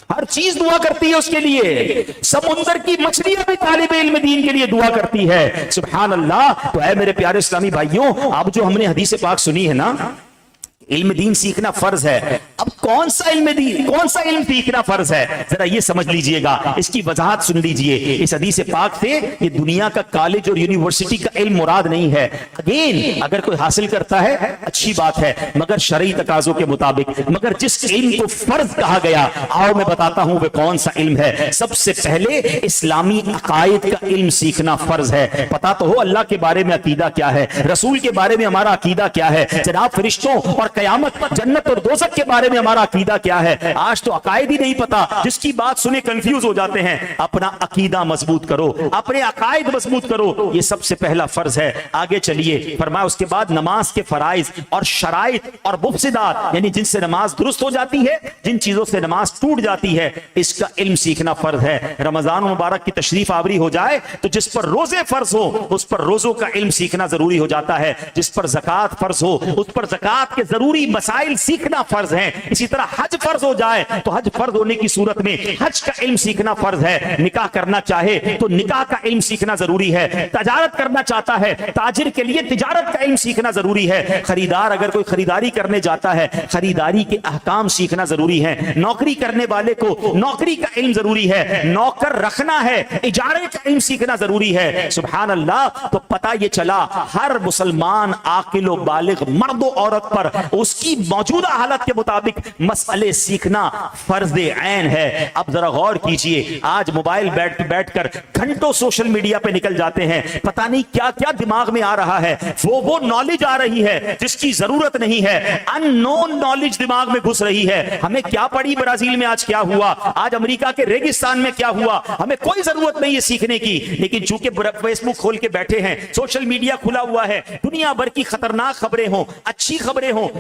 ہر چیز دعا کرتی ہے اس کے لیے، سمندر کی مچھلیاں بھی طالب علم دین کے لیے دعا کرتی ہے۔ سبحان اللہ۔ تو اے میرے پیارے اسلامی بھائیوں، اب جو ہم نے حدیث پاک سنی ہے نا، علم دین سیکھنا فرض ہے، اب کون سا علم دین، کون سا علم سیکھنا فرض ہے، ذرا یہ سمجھ لیجئے گا، اس کی وضاحت سن لیجئے۔ اس حدیث پاک سے یہ دنیا کا کالج اور یونیورسٹی کا علم مراد نہیں ہے۔ اگین، اگر کوئی حاصل کرتا ہے اچھی بات ہے، مگر شرعی تقاضوں کے مطابق، مگر جس علم کو فرض کہا گیا، آؤ میں بتاتا ہوں وہ کون سا علم ہے۔ سب سے پہلے اسلامی عقائد کا علم سیکھنا فرض ہے۔ پتا تو ہو اللہ کے بارے میں عقیدہ کیا ہے، رسول کے بارے میں ہمارا عقیدہ کیا ہے، جناب فرشتوں اور قیامت پر جنت اور دوزخ کے بارے میں ہمارا عقیدہ کیا ہے۔ آج تو عقائد ہی نہیں پتا، جس کی بات سنے کنفیوز ہو جاتے ہیں۔ اپنا عقیدہ مضبوط کرو، اپنے عقائد مضبوط کرو، یہ سب سے پہلا فرض ہے۔ آگے چلیے، فرمایا اس کے بعد نماز کے فرائض اور شرائط اور مفسدات، یعنی جن سے نماز درست ہو جاتی ہے، جن چیزوں سے نماز ٹوٹ جاتی ہے، اس کا علم سیکھنا فرض ہے۔ رمضان مبارک کی تشریف آوری ہو جائے تو جس پر روزے فرض ہو اس پر روزوں کا علم سیکھنا ضروری ہو جاتا ہے، جس پر زکوٰۃ فرض ہو اس پر زکوٰۃ کے ضروری مسائل سیکھنا فرض ہے۔ اسی طرح حج فرض ہو جائے تو حج فرض ہونے کی صورت میں حج کا علم سیکھنا فرض ہے۔ نکاح کرنا چاہے تو نکاح کا علم سیکھنا ضروری ہے۔ تجارت کرنا چاہتا ہے، تاجر کے لیے تجارت کا علم سیکھنا ضروری ہے۔ خریدار اگر کوئی خریداری کرنے جاتا ہے، خریداری کے احکام سیکھنا ضروری ہے۔ نوکری کرنے والے کو نوکری کا علم ضروری ہے۔ نوکر رکھنا ہے، اجارے کا علم سیکھنا ضروری ہے۔ سبحان اللہ۔ تو پتہ یہ چلا ہر مسلمان عاقل و بالغ مرد و عورت پر اس کی موجودہ حالت کے مطابق مسئلے سیکھنا فرض عین ہے۔ اب ذرا غور کیجئے، آج موبائل بیٹھ کر گھنٹوں سوشل میڈیا پہ نکل جاتے ہیں، پتہ نہیں کیا کیا دماغ میں آ رہا ہے، وہ نالج آ رہی ہے جس کی ضرورت نہیں ہے، ان نون نالج دماغ میں گھس رہی ہے۔ ہمیں کیا پڑی برازیل میں آج کیا ہوا، آج امریکہ کے ریگستان میں کیا ہوا، ہمیں کوئی ضرورت نہیں ہے سیکھنے کی، لیکن چونکہ فیس بک کھول کے بیٹھے ہیں، سوشل میڈیا کھلا ہوا ہے، دنیا بھر کی خطرناک خبریں ہوں، اچھی خبریں ہوں،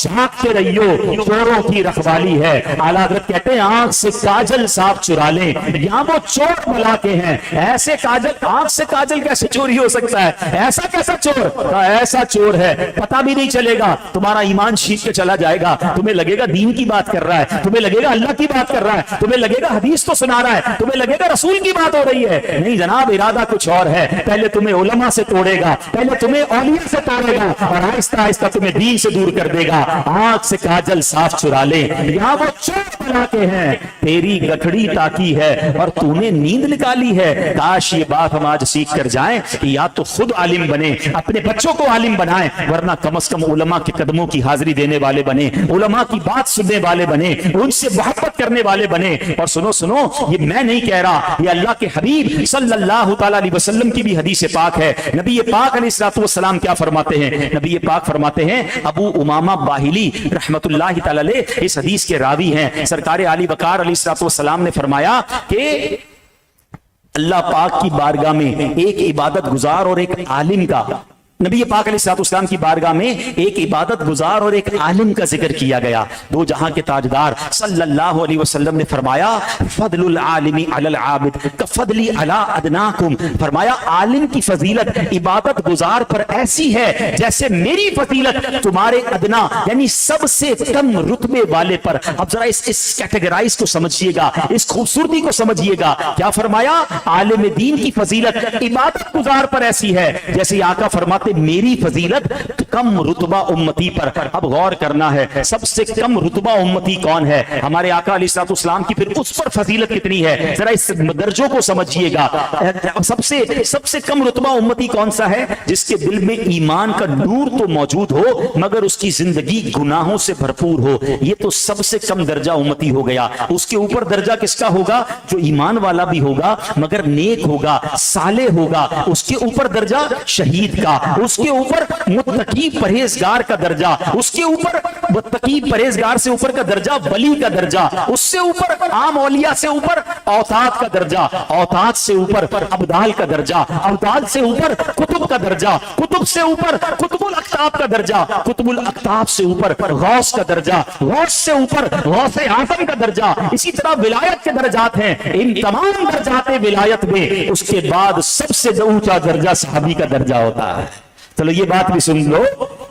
جھانکتے رہیو چوروں کی رکھوالی ہے۔ اعلیٰ حضرت کہتے ہیں آنکھ سے کاجل صاف چرا لیں، یہاں وہ چور بلا کے ہیں، ایسے کاجل، آنکھ سے کاجل کیسے چوری ہو سکتا ہے؟ ایسا کیسا چور؟ ایسا چور ہے پتہ بھی نہیں چلے گا، تمہارا ایمان چھین کے چلا جائے گا، تمہیں لگے گا دین کی بات کر رہا ہے، تمہیں لگے گا اللہ کی بات کر رہا ہے، تمہیں لگے گا حدیث تو سنا رہا ہے، تمہیں لگے گا رسول کی بات ہو رہی ہے۔ نہیں جناب، ارادہ کچھ اور ہے، پہلے تمہیں علماء سے توڑے گا، پہلے تمہیں اولیاء سے توڑے گا، اور آہستہ آہستہ تمہیں دین سے دور کر دے گا۔ آنکھ سے کاجل صاف چرا لے، یہاں وہ چور بنا کے ہیں، تیری گٹھڑی تاکی ہے اور تو نے نیند نکالی ہے۔ کاش یہ بات ہم آج سیکھ کر جائیں کہ یا تو خود عالم بنے، اپنے بچوں کو عالم بنائیں، ورنہ کم از کم علماء کے قدموں کی حاضری دینے والے بنے، علماء کی بات سننے والے بنے، ان سے محبت کرنے والے بنے۔ اور سنو سنو، یہ میں نہیں کہہ رہا، یہ اللہ کے حبیب صلی اللہ تعالی علیہ وسلم کی بھی حدیث پاک ہے۔ نبی پاک علیہ الصلوۃ والسلام کیا فرماتے ہیں؟ نبی پاک فرماتے ہیں، ابو امامہ باہلی رحمت اللہ تعالی علیہ اس حدیث کے راوی ہیں، سرکار علی وقار علیہ الصلوۃ والسلام نے فرمایا کہ اللہ پاک کی بارگاہ میں ایک عبادت گزار اور ایک عالم کا، نبی پاک علیہ الصلوۃ والسلام کی بارگاہ میں ایک عبادت گزار اور ایک عالم کا ذکر کیا گیا۔ دو جہاں کے تاجدار صلی اللہ علیہ وسلم نے فرمایا، فضل العالم علی العابد کفضلی علی ادناکم، فرمایا عالم کی فضیلت عبادت گزار پر ایسی ہے جیسے میری فضیلت تمہارے ادنا یعنی سب سے کم رتبے والے پر۔ اب ذرا اس کیٹیگرائز کو سمجھیے گا، اس خوبصورتی کو سمجھیے گا۔ کیا فرمایا؟ عالم دین کی فضیلت عبادت گزار پر ایسی ہے جیسے آقا فرماتے میری فضیلت کم رتبہ امتی پر۔ اب غور کرنا ہے، سب سے کم رتبہ امتی کون ہے؟ ہمارے آقا علیہ الصلوۃ والسلام کی، پھر اس پر فضیلت کتنی ہے؟ ذرا اس درجوں کو سمجھیے گا۔ سب سے کم رتبہ امتی کون سا ہے؟ جس کے دل میں ایمان کا نور تو موجود ہو مگر اس کی زندگی گناہوں سے بھرپور ہو، یہ تو سب سے کم درجہ امتی ہو گیا۔ اس کے اوپر درجہ کس کا ہوگا؟ جو ایمان والا بھی ہوگا مگر نیک ہوگا، صالح ہوگا۔ اس کے اوپر درجہ شہید کا، اس کے اوپر متقی پرہیزگار کا درجہ، اس کے اوپر متقی پرہیزگار سے اوپر کا درجہ ولی کا درجہ، اس سے اوپر عام اولیاء سے اوپر اوتاد کا درجہ، اوتاد سے اوپر ابدال کا درجہ، ابدال سے اوپر کتب کا درجہ، کتب سے اوپر قطب الاقطاب کا درجہ، قطب الاقطاب سے اوپر غوث کا درجہ، غوث سے اوپر غوث اعظم کا درجہ۔ اسی طرح ولایت کے درجات ہیں، ان تمام درجات ولایت میں اس کے بعد سب سے اونچا درجہ صحابی کا درجہ ہوتا ہے۔ چلو یہ بات بھی سن لو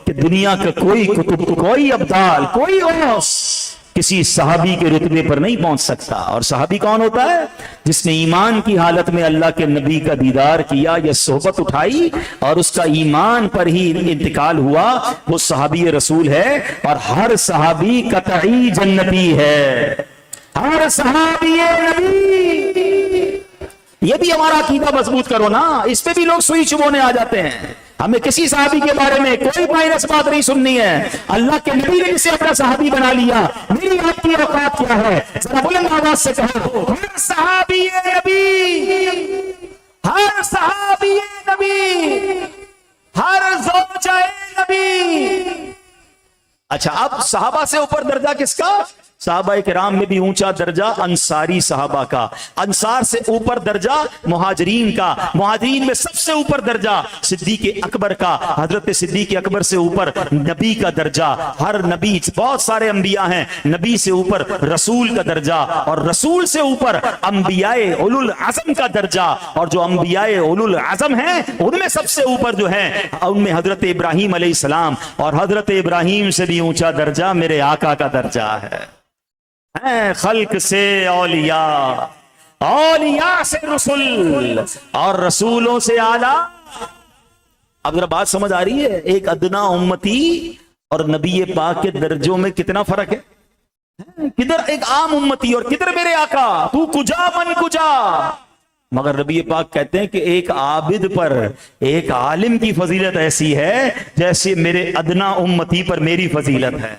کہ دنیا کا کوئی کتب، کوئی ابدال، کوئی غوث کسی صحابی کے رتبے پر نہیں پہنچ سکتا۔ اور صحابی کون ہوتا ہے؟ جس نے ایمان کی حالت میں اللہ کے نبی کا دیدار کیا یا صحبت اٹھائی اور اس کا ایمان پر ہی انتقال ہوا، وہ صحابی رسول ہے۔ اور ہر صحابی قطعی جنتی ہے، ہر صحابی نبی۔ یہ بھی ہمارا عقیدہ مضبوط کرو نا، اس پہ بھی لوگ سوئی چبونے آ جاتے ہیں۔ ہمیں کسی صحابی کے بارے میں کوئی مائنس بات نہیں سننی ہے۔ اللہ کے نبی نے اسے اپنا صحابی بنا لیا۔ میری آپ کی اوقات کیا ہے؟ ذرا بلند آواز سے کہو، ہر صحابی نبی، ہر صحابی نبی، ہر زوجہ نبی۔ اچھا، اب صحابہ سے اوپر درجہ کس کا؟ صحابہ کرام میں بھی اونچا درجہ انصاری صحابہ کا، انصار سے اوپر درجہ مہاجرین کا، مہاجرین میں سب سے اوپر درجہ صدیق اکبر کا، حضرت صدیق اکبر سے اوپر نبی کا درجہ۔ ہر نبی، بہت سارے انبیاء ہیں، نبی سے اوپر رسول کا درجہ، اور رسول سے اوپر انبیاء اولو العزم کا درجہ۔ اور جو انبیاء اولو العزم ہیں ان میں سب سے اوپر جو ہیں ان میں حضرت ابراہیم علیہ السلام، اور حضرت ابراہیم سے بھی اونچا درجہ میرے آقا کا درجہ ہے۔ خلق سے اولیاء، اولیاء سے رسول، اور رسولوں سے اعلیٰ۔ اب ذرا بات سمجھ آ رہی ہے؟ ایک ادنا امتی اور نبی پاک کے درجوں میں کتنا فرق ہے؟ کدھر ایک عام امتی اور کدھر میرے آقا، تو کجا من کجا۔ مگر نبی پاک کہتے ہیں کہ ایک عابد پر ایک عالم کی فضیلت ایسی ہے جیسے میرے ادنا امتی پر میری فضیلت ہے۔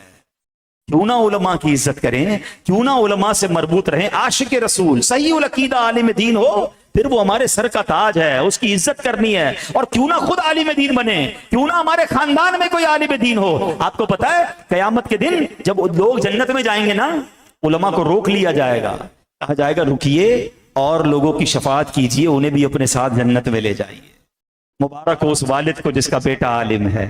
کیوں نہ علماء کی عزت کریں، کیوں نہ علماء سے مربوط رہیں۔ عاشق رسول، صحیح العقیدہ عالم دین ہو، پھر وہ ہمارے سر کا تاج ہے، اس کی عزت کرنی ہے۔ اور کیوں نہ خود عالم دین بنے، کیوں نہ ہمارے خاندان میں کوئی عالم دین ہو۔ آپ کو پتا ہے قیامت کے دن جب لوگ جنت میں جائیں گے نا، علماء کو روک لیا جائے گا، کہا جائے گا رکیے اور لوگوں کی شفاعت کیجئے، انہیں بھی اپنے ساتھ جنت میں لے جائیے۔ مبارک ہو اس والد کو جس کا بیٹا عالم ہے،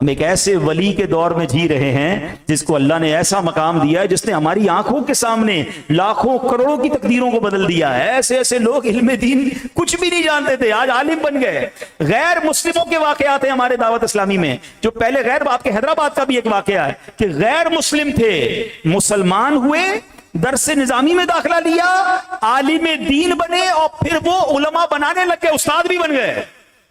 ہم ایک ایسے ولی کے دور میں جی رہے ہیں جس کو اللہ نے ایسا مقام دیا ہے، جس نے ہماری آنکھوں کے سامنے لاکھوں کروڑوں کی تقدیروں کو بدل دیا ہے۔ ایسے ایسے لوگ علم دین کچھ بھی نہیں جانتے تھے، آج عالم بن گئے۔ غیر مسلموں کے واقعات ہیں ہمارے دعوت اسلامی میں، جو پہلے غیر، آپ کے حیدرآباد کا بھی ایک واقعہ ہے کہ غیر مسلم تھے، مسلمان ہوئے، درس نظامی میں داخلہ لیا، عالم دین بنے، اور پھر وہ علماء بنانے لگ گئے، استاد بھی بن گئے۔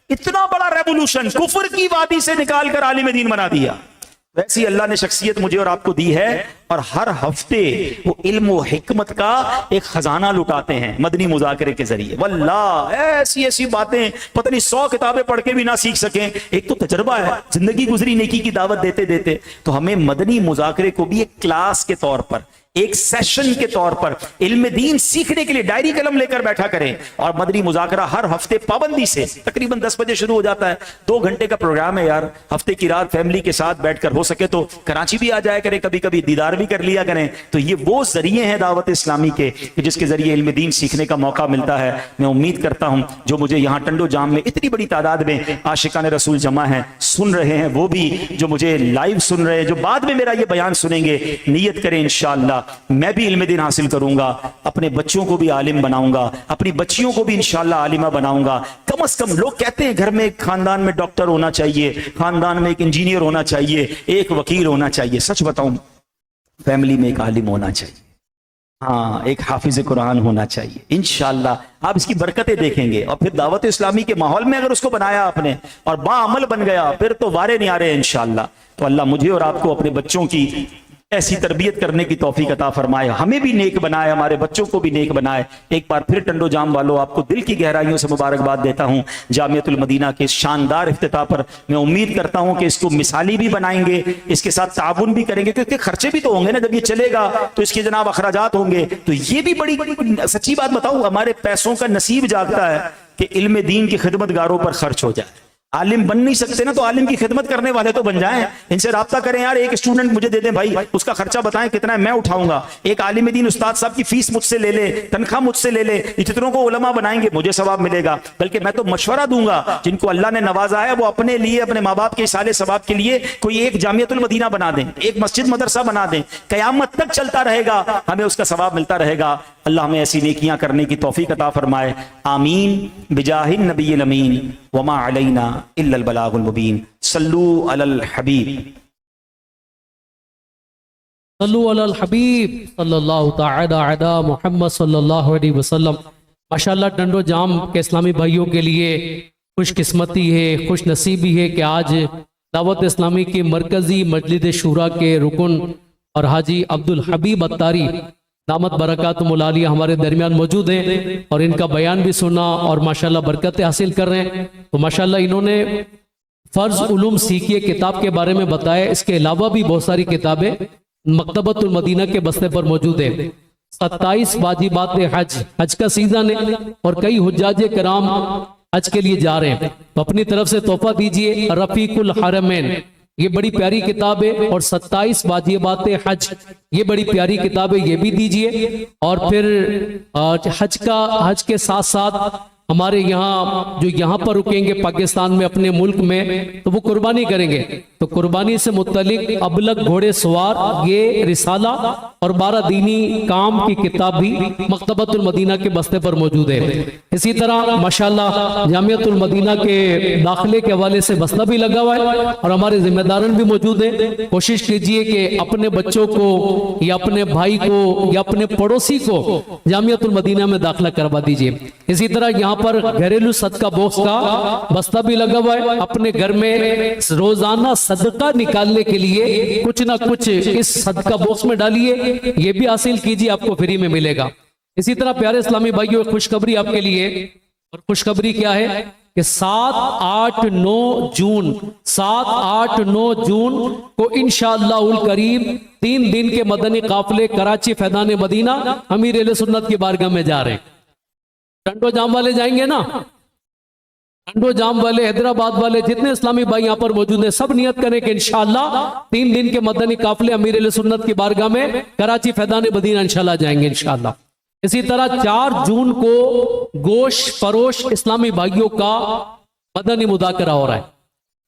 اتنا بڑا ریولوشن کفر کی وادی سے نکال کر عالم دین بنا دیا۔ ویسی اللہ نے شخصیت مجھے اور آپ کو دی ہے، اور ہر ہفتے وہ علم و حکمت کا ایک خزانہ لٹاتے ہیں مدنی مذاکرے کے ذریعے۔ واللہ ایسی ایسی باتیں پتہ نہیں 100 کتابیں پڑھ کے بھی نہ سیکھ سکیں۔ ایک تو تجربہ ہے، زندگی گزری نیکی کی دعوت دیتے دیتے، تو ہمیں مدنی مذاکرے کو بھی ایک کلاس کے طور پر، ایک سیشن کے طور پر علم دین سیکھنے کے لیے ڈائری قلم لے کر بیٹھا کریں، اور مدنی مذاکرہ ہر ہفتے پابندی سے تقریباً 10 بجے شروع ہو جاتا ہے، 2 گھنٹے کا پروگرام ہے یار۔ ہفتے کی رات فیملی کے ساتھ بیٹھ کر، ہو سکے تو کراچی بھی آ جائے کریں، کبھی کبھی دیدار بھی کر لیا کریں۔ تو یہ وہ ذریعے ہیں دعوت اسلامی کے جس کے ذریعے علم دین سیکھنے کا موقع ملتا ہے۔ میں امید کرتا ہوں جو مجھے یہاں ٹنڈو جام میں اتنی بڑی تعداد میں عاشقان رسول جمع ہیں، سن رہے ہیں، وہ بھی جو مجھے لائیو سن رہے ہیں، جو بعد میں میرا یہ بیان سنیں گے، نیت کریں انشاءاللہ میں بھی علم دین حاصل کروں گا، اپنے بچوں کو بھی عالم بناؤں گا، اپنی بچیوں کو بھی انشاءاللہ عالمہ بناؤں گا۔ کم از کم لوگ کہتے ہیں گھر میں ایک خاندان میں ڈاکٹر ہونا چاہیے، خاندان میں ایک انجینئر ہونا چاہیے، ایک وکیل ہونا چاہیے۔ سچ بتاؤں، فیملی میں ایک عالم ہونا چاہیے، ہاں، ایک حافظ قرآن ہونا چاہیے۔ انشاءاللہ آپ اس کی برکتیں دیکھیں گے، اور پھر دعوت اسلامی کے ماحول میں اگر اس کو بنایا آپ نے اور با عمل بن گیا، پھر تو وارے نہیں آ رہے انشاءاللہ۔ تو اللہ مجھے اور آپ کو اپنے بچوں کی ایسی تربیت کرنے کی توفیق عطا فرمائے، ہمیں بھی نیک بنائے، ہمارے بچوں کو بھی نیک بنائے۔ ایک بار پھر ٹنڈو جام والوں آپ کو دل کی گہرائیوں سے مبارکباد دیتا ہوں جامعۃ المدینہ کے شاندار افتتاح پر۔ میں امید کرتا ہوں کہ اس کو مثالی بھی بنائیں گے، اس کے ساتھ تعاون بھی کریں گے، کیونکہ خرچے بھی تو ہوں گے نا، جب یہ چلے گا تو اس کے جناب اخراجات ہوں گے۔ تو یہ بھی بڑی سچی بات بتاؤں، ہمارے پیسوں کا نصیب جاگتا ہے کہ علم دین کی خدمت گاروں پر خرچ ہو جائے۔ عالم بن نہیں سکتے نا، تو عالم کی خدمت کرنے والے تو بن جائیں، ان سے رابطہ کریں یار، ایک اسٹوڈنٹ مجھے دے دیں بھائی، اس کا خرچہ بتائیں کتنا ہے، میں اٹھاؤں گا۔ ایک عالم دین استاد صاحب کی فیس مجھ سے لے لے، تنخواہ مجھ سے لے لے، جتنوں کو علماء بنائیں گے مجھے ثواب ملے گا۔ بلکہ میں تو مشورہ دوں گا، جن کو اللہ نے نوازا ہے وہ اپنے لیے، اپنے ماں باپ کے اصالے ثواب کے لیے کوئی ایک جامعۃ المدینہ بنا دیں، ایک مسجد مدرسہ بنا دیں، قیامت تک چلتا رہے گا، ہمیں اس کا ثواب ملتا رہے گا۔ اللہ ہمیں ایسی نیکیاں کرنے کی توفیق عطا فرمائے، آمین بجاہ النبی الامین وما علینا الا البلاغ المبین۔ صلو علی الحبیب، صلو علی الحبیب صلی اللہ تعالی علی محمد صلی اللہ علیہ وسلم۔ ماشاءاللہ ٹنڈو جام کے اسلامی بھائیوں کے لیے خوش قسمتی ہے، خوش نصیبی ہے کہ آج دعوت اسلامی کے مرکزی مجلس شورا کے رکن اور حاجی عبدالحبیب اتاری دامت برکاتہم العالیہ ہمارے درمیان موجود ہیں، اور ان کا بیان بھی سنا اور ماشاءاللہ برکتیں حاصل کر رہے ہیں۔ تو ماشاءاللہ انہوں نے فرض علوم سیکھیے کتاب کے بارے میں بتایا، اس کے علاوہ بھی بہت ساری کتابیں مکتبۃ المدینہ کے بستے پر موجود ہیں۔ 27 واجبات حج کا سیزن ہے، اور کئی حجاج کرام حج کے لیے جا رہے ہیں، تو اپنی طرف سے تحفہ دیجئے۔ رفیق الحرمین یہ بڑی پیاری کتاب ہے، اور 27 واجبات حج یہ بڑی پیاری کتاب ہے، یہ بھی دیجئے۔ اور پھر حج کے ساتھ ساتھ ہمارے یہاں جو یہاں پر رکیں گے پاکستان میں اپنے ملک میں، تو وہ قربانی کریں گے، تو قربانی سے متعلق ابلغ گھوڑے سوار یہ رسالہ اور 12 دینی کام کی کتاب بھی مکتبۃ المدینہ کے بستے پر موجود ہے۔ اسی طرح ماشاءاللہ جامعۃ المدینہ کے داخلے کے حوالے سے بستا بھی لگا ہوا ہے، اور ہمارے ذمہ داران بھی موجود ہیں۔ کوشش کیجئے کہ اپنے بچوں کو یا اپنے بھائی کو یا اپنے پڑوسی کو جامعۃ المدینہ میں داخلہ کروا دیجئے۔ اسی طرح یہاں پر گھریلو صدقہ باکس کا بستہ بھی لگا ہوا ہے، اپنے گھر میں روزانہ صدقہ نکالنے کے لیے کچھ نہ کچھ اس صدقہ باکس میں ڈالیے، یہ بھی حاصل کیجیے، آپ کو فری میں ملے گا۔ اسی طرح پیارے اسلامی بھائیوں خوشخبری آپ کے لیے، اور خوشخبری کیا ہے کہ 7، 8، 9 جون 7، 8، 9 جون کو انشاءاللہ الکریم 3 دن کے مدنی قافلے کراچی فیضان مدینہ امیر اہل سنت کی بارگاہ میں جا رہے ہیں۔ ٹنڈو جام والے جائیں گے نا، ٹنڈو جام والے، حیدرآباد والے، جتنے اسلامی بھائی یہاں پر موجود ہیں، سب نیت کریں کہ انشاءاللہ 3 دن کے مدنی قافلے امیر اہل سنت کی بارگاہ میں کراچی فیضان مدینہ انشاءاللہ جائیں گے انشاءاللہ۔ اسی طرح 4 جون کو گوشت فروش اسلامی بھائیوں کا مدنی مذاکرہ ہو رہا ہے۔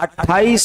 28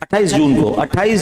28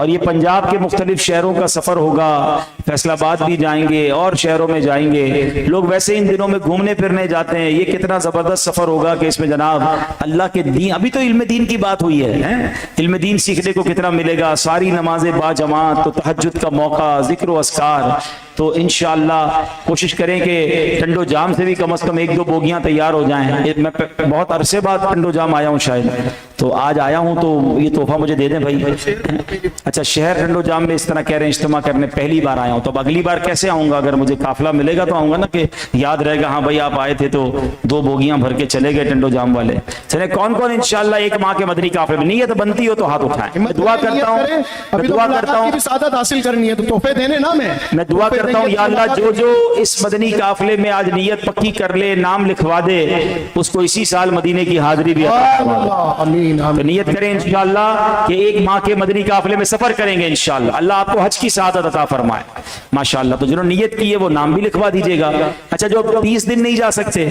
اور یہ پنجاب کے مختلف شہروں کا سفر ہوگا، فیصل آباد بھی جائیں گے اور شہروں میں جائیں گے، لوگ ویسے ان دنوں میں گھومنے پھرنے جاتے ہیں، یہ کتنا زبردست سفر ہوگا کہ اس میں جناب اللہ کے دین، ابھی تو علم دین کی بات ہوئی ہے، علم دین سیکھنے کو کتنا ملے گا، ساری نمازیں با جماعت، تو تہجد کا موقع، ذکر و اذکار، تو انشاءاللہ کوشش کریں کہ ٹنڈو جام سے بھی کم از کم 1-2 بوگیاں تیار ہو جائیں۔ میں بہت عرصے بعد ٹنڈو جام آیا ہوں شاید، تو آج آیا ہوں تو یہ تحفہ مجھے دے دیں بھائی۔ اچھا شہر ٹنڈو جام میں اس طرح کہہ رہے ہیں اجتماع کرنے، پہلی بار آیا ہوں، تو اب اگلی بار کیسے آؤں گا؟ اگر مجھے قافلہ ملے گا تو آؤں گا نا، کہ یاد رہے گا ہاں بھائی آپ آئے تھے تو 2 بوگیاں بھر کے چلے گئے ٹنڈو جام والے۔ چلے کون کون انشاءاللہ 1 ماہ کے مدنی قافلے میں نیت بنتی ہو تو ہاتھ اٹھائیں۔ میں دعا کرتا ہوں، ابھی تو ملاقات کی سعادت حاصل کرنی ہے تو تحفے دینے نا، میں دعا کرتا ہوں یا اللہ جو اس مدنی قافلے میں آج نیت پکی کر لے، نام لکھوا دے، اس کو اسی سال مدینے کی حاضری بھی عطا فرما دے۔ آمین تو آمین۔ نیت کریں انشاءاللہ کہ 1 ماہ کے مدنی قافلے میں سفر کریں گے انشاءاللہ، اللہ آپ کو حج کی سعادت عطا فرمائے ماشاءاللہ۔ تو جنہوں نے نیت کی ہے وہ نام بھی لکھوا دیجیے گا۔ اچھا جو 30 دن نہیں جا سکتے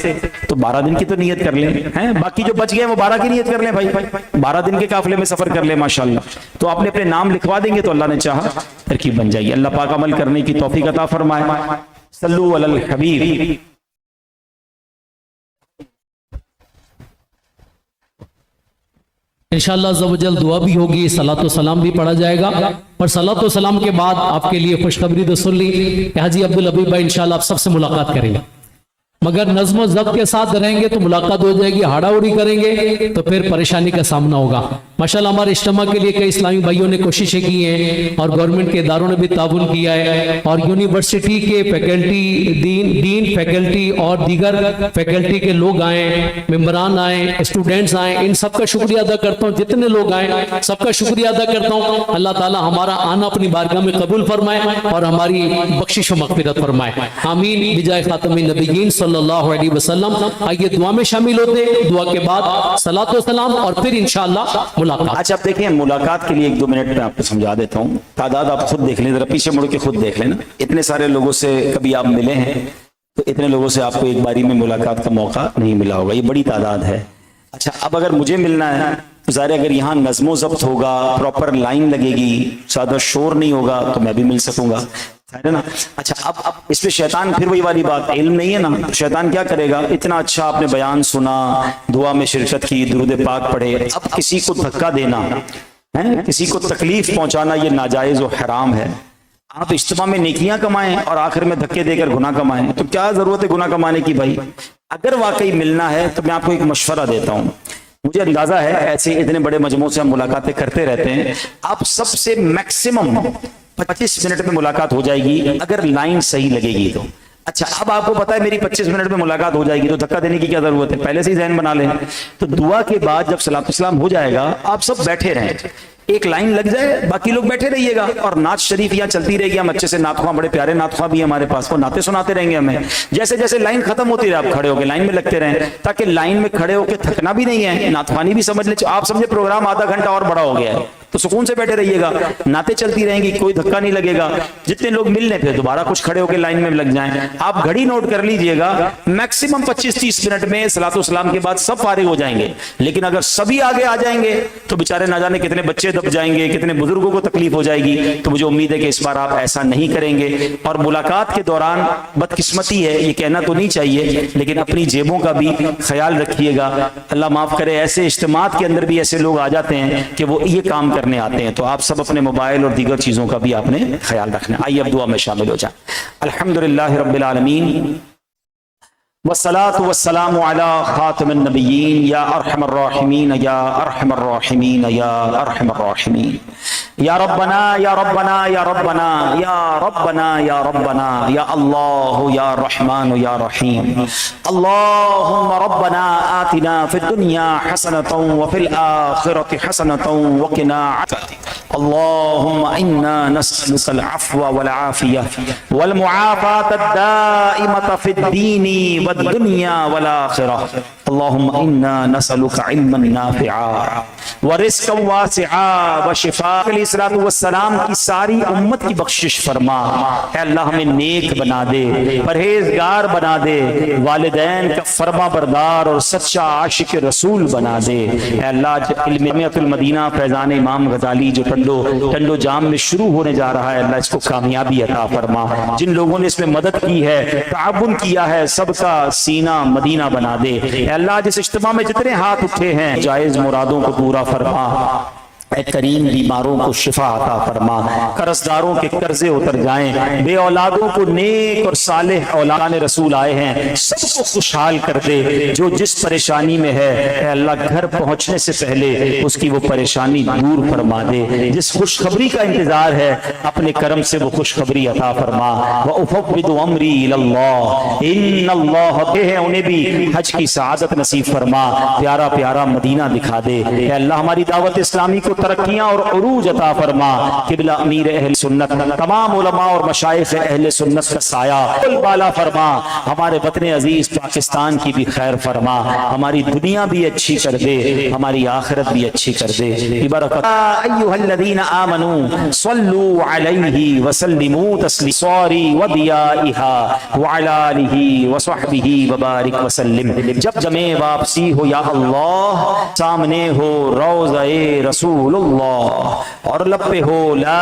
تو 12 دن کی تو نیت کر لیں، باقی جو بچ گئے وہ 12 کی نیت کر لیں بھائی، 12 دن کے قافلے میں سفر کر لیں ماشاءاللہ۔ تو آپ نے اپنے نام لکھوا دیں گے تو اللہ نے چاہا ترکیب بن جائے گی۔ اللہ پاک عمل کرنے کی توفیق عطا فرمائے۔ صلو علی الحبیب۔ انشاءاللہ عز و جل دعا بھی ہوگی، صلاۃ و سلام بھی پڑھا جائے گا، اور صلاۃ و سلام کے بعد آپ کے لیے خوشخبری تو سن لی کہ حاجی عبدالحبیب بھائی انشاءاللہ آپ سب سے ملاقات کریں گے، مگر نظم و ضبط کے ساتھ رہیں گے تو ملاقات ہو جائے گی، ہاڑا اڑی کریں گے تو پھر پریشانی کا سامنا ہوگا۔ ماشاءاللہ ہمارے اجتماع کے لیے کئی اسلامی بھائیوں نے کوششیں کی ہیں، اور گورنمنٹ کے اداروں نے بھی تعاون کیا ہے، اور یونیورسٹی کے فیکلٹی، دین فیکلٹی اور دیگر فیکلٹی کے لوگ آئیں، ممبران آئیں، اسٹوڈنٹس آئیں، ان سب کا شکریہ ادا کرتا ہوں، جتنے لوگ آئیں سب کا شکریہ ادا کرتا ہوں۔ اللہ تعالی ہمارا آنا اپنی بارگاہ میں قبول فرمائے اور ہماری بخشش و مغفرت فرمائے، آمین بجائے خاتم النبیین صلی اللہ علیہ وسلم۔ آئیے دعا میں شامل ہوتے ہیں، دعا کے بعد صلاۃ و سلام اور پھر انشاءاللہ ملاقات۔ اچھا آپ دیکھیں ملاقات کے لیے 1-2 منٹ میں آپ کو سمجھا دیتا ہوں، تعداد آپ خود دیکھ لیں، ذرا پیچھے مڑ کے خود دیکھ لیں نا، اتنے سارے لوگوں سے کبھی آپ ملے ہیں تو اتنے لوگوں سے آپ کو ایک باری میں ملاقات کا موقع نہیں ملا ہوگا، یہ بڑی تعداد ہے۔ اچھا اب اگر مجھے ملنا ہے تو ظاہر اگر یہاں نظم و ضبط ہوگا، پراپر لائن لگے گی، زیادہ شور نہیں ہوگا تو میں بھی مل سکوں گا، ہے نا۔ اچھا اب اس پہ شیطان پھر وہی والی بات، علم نہیں ہے نا، شیطان کیا کرے گا، اتنا اچھا آپ نے بیان سنا، دعا میں شرکت کی، درود پاک پڑھے، اب کسی کو دھکا دینا، کسی کو تکلیف پہنچانا یہ ناجائز و حرام ہے۔ آپ اجتماع میں نیکیاں کمائیں اور آخر میں دھکے دے کر گناہ کمائیں، تو کیا ضرورت ہے گناہ کمانے کی بھائی؟ اگر واقعی ملنا ہے تو میں آپ کو ایک مشورہ دیتا ہوں، مجھے اندازہ ہے ایسے اتنے بڑے مجموعوں سے ہم ملاقاتیں کرتے رہتے ہیں، آپ سب سے میکسیمم 25 منٹ میں ملاقات ہو جائے گی اگر لائن صحیح لگے گی تو۔ اچھا اب آپ کو پتا ہے میری 25 منٹ میں ملاقات ہو جائے گی تو دھکا دینے کی کیا ضرورت ہے، پہلے سے ہی ذہن بنا لیں۔ تو دعا کے بعد جب صلاۃ السلام ہو جائے گا آپ سب بیٹھے رہیں، ایک لائن لگ جائے، باقی لوگ بیٹھے رہیے گا، اور نعت شریف یہاں چلتی رہے گی، ہم اچھے سے نعت خواں، بڑے پیارے نعت خواں بھی ہمارے پاس، وہ نعتیں سناتے رہیں گے ہمیں، جیسے جیسے لائن ختم ہوتی رہے آپ کھڑے ہو کے لائن میں لگتے رہیں، تاکہ لائن میں کھڑے ہو کے تھکنا بھی نہیں ہے، نعت خوانی بھی سمجھ لیں، آپ سمجھے پروگرام آدھا گھنٹہ اور بڑا ہو گیا ہے تو سکون سے بیٹھے رہیے گا، نعتیں چلتی رہیں گی، کوئی دھکا نہیں لگے گا، جتنے لوگ ملنے پھر دوبارہ کچھ کھڑے ہو کے لائن میں لگ جائیں۔ آپ گھڑی نوٹ کر لیجئے گا، میکسیمم 25-30 منٹ میں صلاۃ والسلام کے بعد سب فارغ ہو جائیں گے، لیکن اگر سبھی آگے آ جائیں گے تو بیچارے نہ جانے کتنے بچے دب جائیں گے، کتنے بزرگوں کو تکلیف ہو جائے گی، تو مجھے امید ہے کہ اس بار آپ ایسا نہیں کریں گے۔ اور ملاقات کے دوران بدقسمتی ہے یہ کہنا تو نہیں چاہیے، لیکن اپنی جیبوں کا بھی خیال رکھیے گا، اللہ معاف کرے ایسے اجتماعات کے اندر بھی ایسے لوگ آ جاتے ہیں کہ وہ یہ کام کرنے آتے ہیں، تو آپ سب اپنے موبائل اور دیگر چیزوں کا بھی آپ نے خیال رکھنا ہے۔ آئیے اب دعا میں شامل ہو جائیں۔ الحمدللہ رب العالمین والصلاة والسلام على خاتم النبیین یا ارحم الراحمین یا ارحم الراحمین یا ارحم الراحمین، یا ربنا یا ربنا یا ربنا یا ربنا یا ربنا یا اللہ یا رحمان یا رحیم، اللہم ربنا آتنا فی الدنیا حسنة وفی الآخرة حسنة وقنا اللہم انا نسألک العفو والعافیہ والمعافاة الدائمة فی الدین والدنیا والآخرہ، اللہم انا نسألک علما نافعا ورزقا واسعا وشفاء۔ علیہ الصلوۃ والسلام کی ساری امت کی بخشش فرما، اے اللہ ہمیں نیک بنا دے، پرہیزگار بنا دے، والدین کا فرما بردار اور سچا عاشق رسول بنا دے۔ اے اللہ علمیت المدینہ فیضان امام غزالی جو ٹنڈو جام میں شروع ہونے جا رہا ہے، اللہ اس کو کامیابی عطا فرما۔ جن لوگوں نے اس میں مدد کی ہے، تعاون کیا ہے، سب کا سینہ مدینہ بنا دے۔ اے اللہ جس اجتماع میں جتنے ہاتھ اٹھے ہیں، جائز مرادوں کو پورا فرما۔ اے کریم بیماروں کو شفا عطا فرما، قرض داروں کے قرضے اتر جائیں، بے اولادوں کو نیک اور صالح اولاد رسول آئے ہیں سب کو خوشحال کر دے۔ جو جس پریشانی میں ہے اے اللہ گھر پہنچنے سے پہلے اس کی وہ پریشانی دور فرما دے۔ جس خوشخبری کا انتظار ہے اپنے کرم سے وہ خوشخبری عطا فرما۔ وَأُفَوِّضُ أَمْرِي إِلَى اللَّهِ إِنَّ اللَّهَ کہے انہیں بھی حج کی سعادت نصیب فرما، پیارا پیارا مدینہ دکھا دے۔ اے اللہ ہماری دعوت اسلامی کو ترقیاں اور عروج عطا فرما۔ قبلہ امیر اہل سنت، تمام علماء اور مشائخ اہل سنت کا سایہ بالا فرما۔ ہمارے وطن عزیز پاکستان کی بھی خیر فرما، ہماری دنیا بھی اچھی کر دے، ہماری آخرت بھی اچھی کر دے۔ برکت ایھا الذین آمنوا صلوا علیہ وسلموا تسلیما صاری وضیائها وعلی آلہ وصحبہ وبارک وسلم۔ جب جمع واپسی ہو یا اللہ، سامنے ہو روضہ رسول اللہ اور لب پہ ہو لا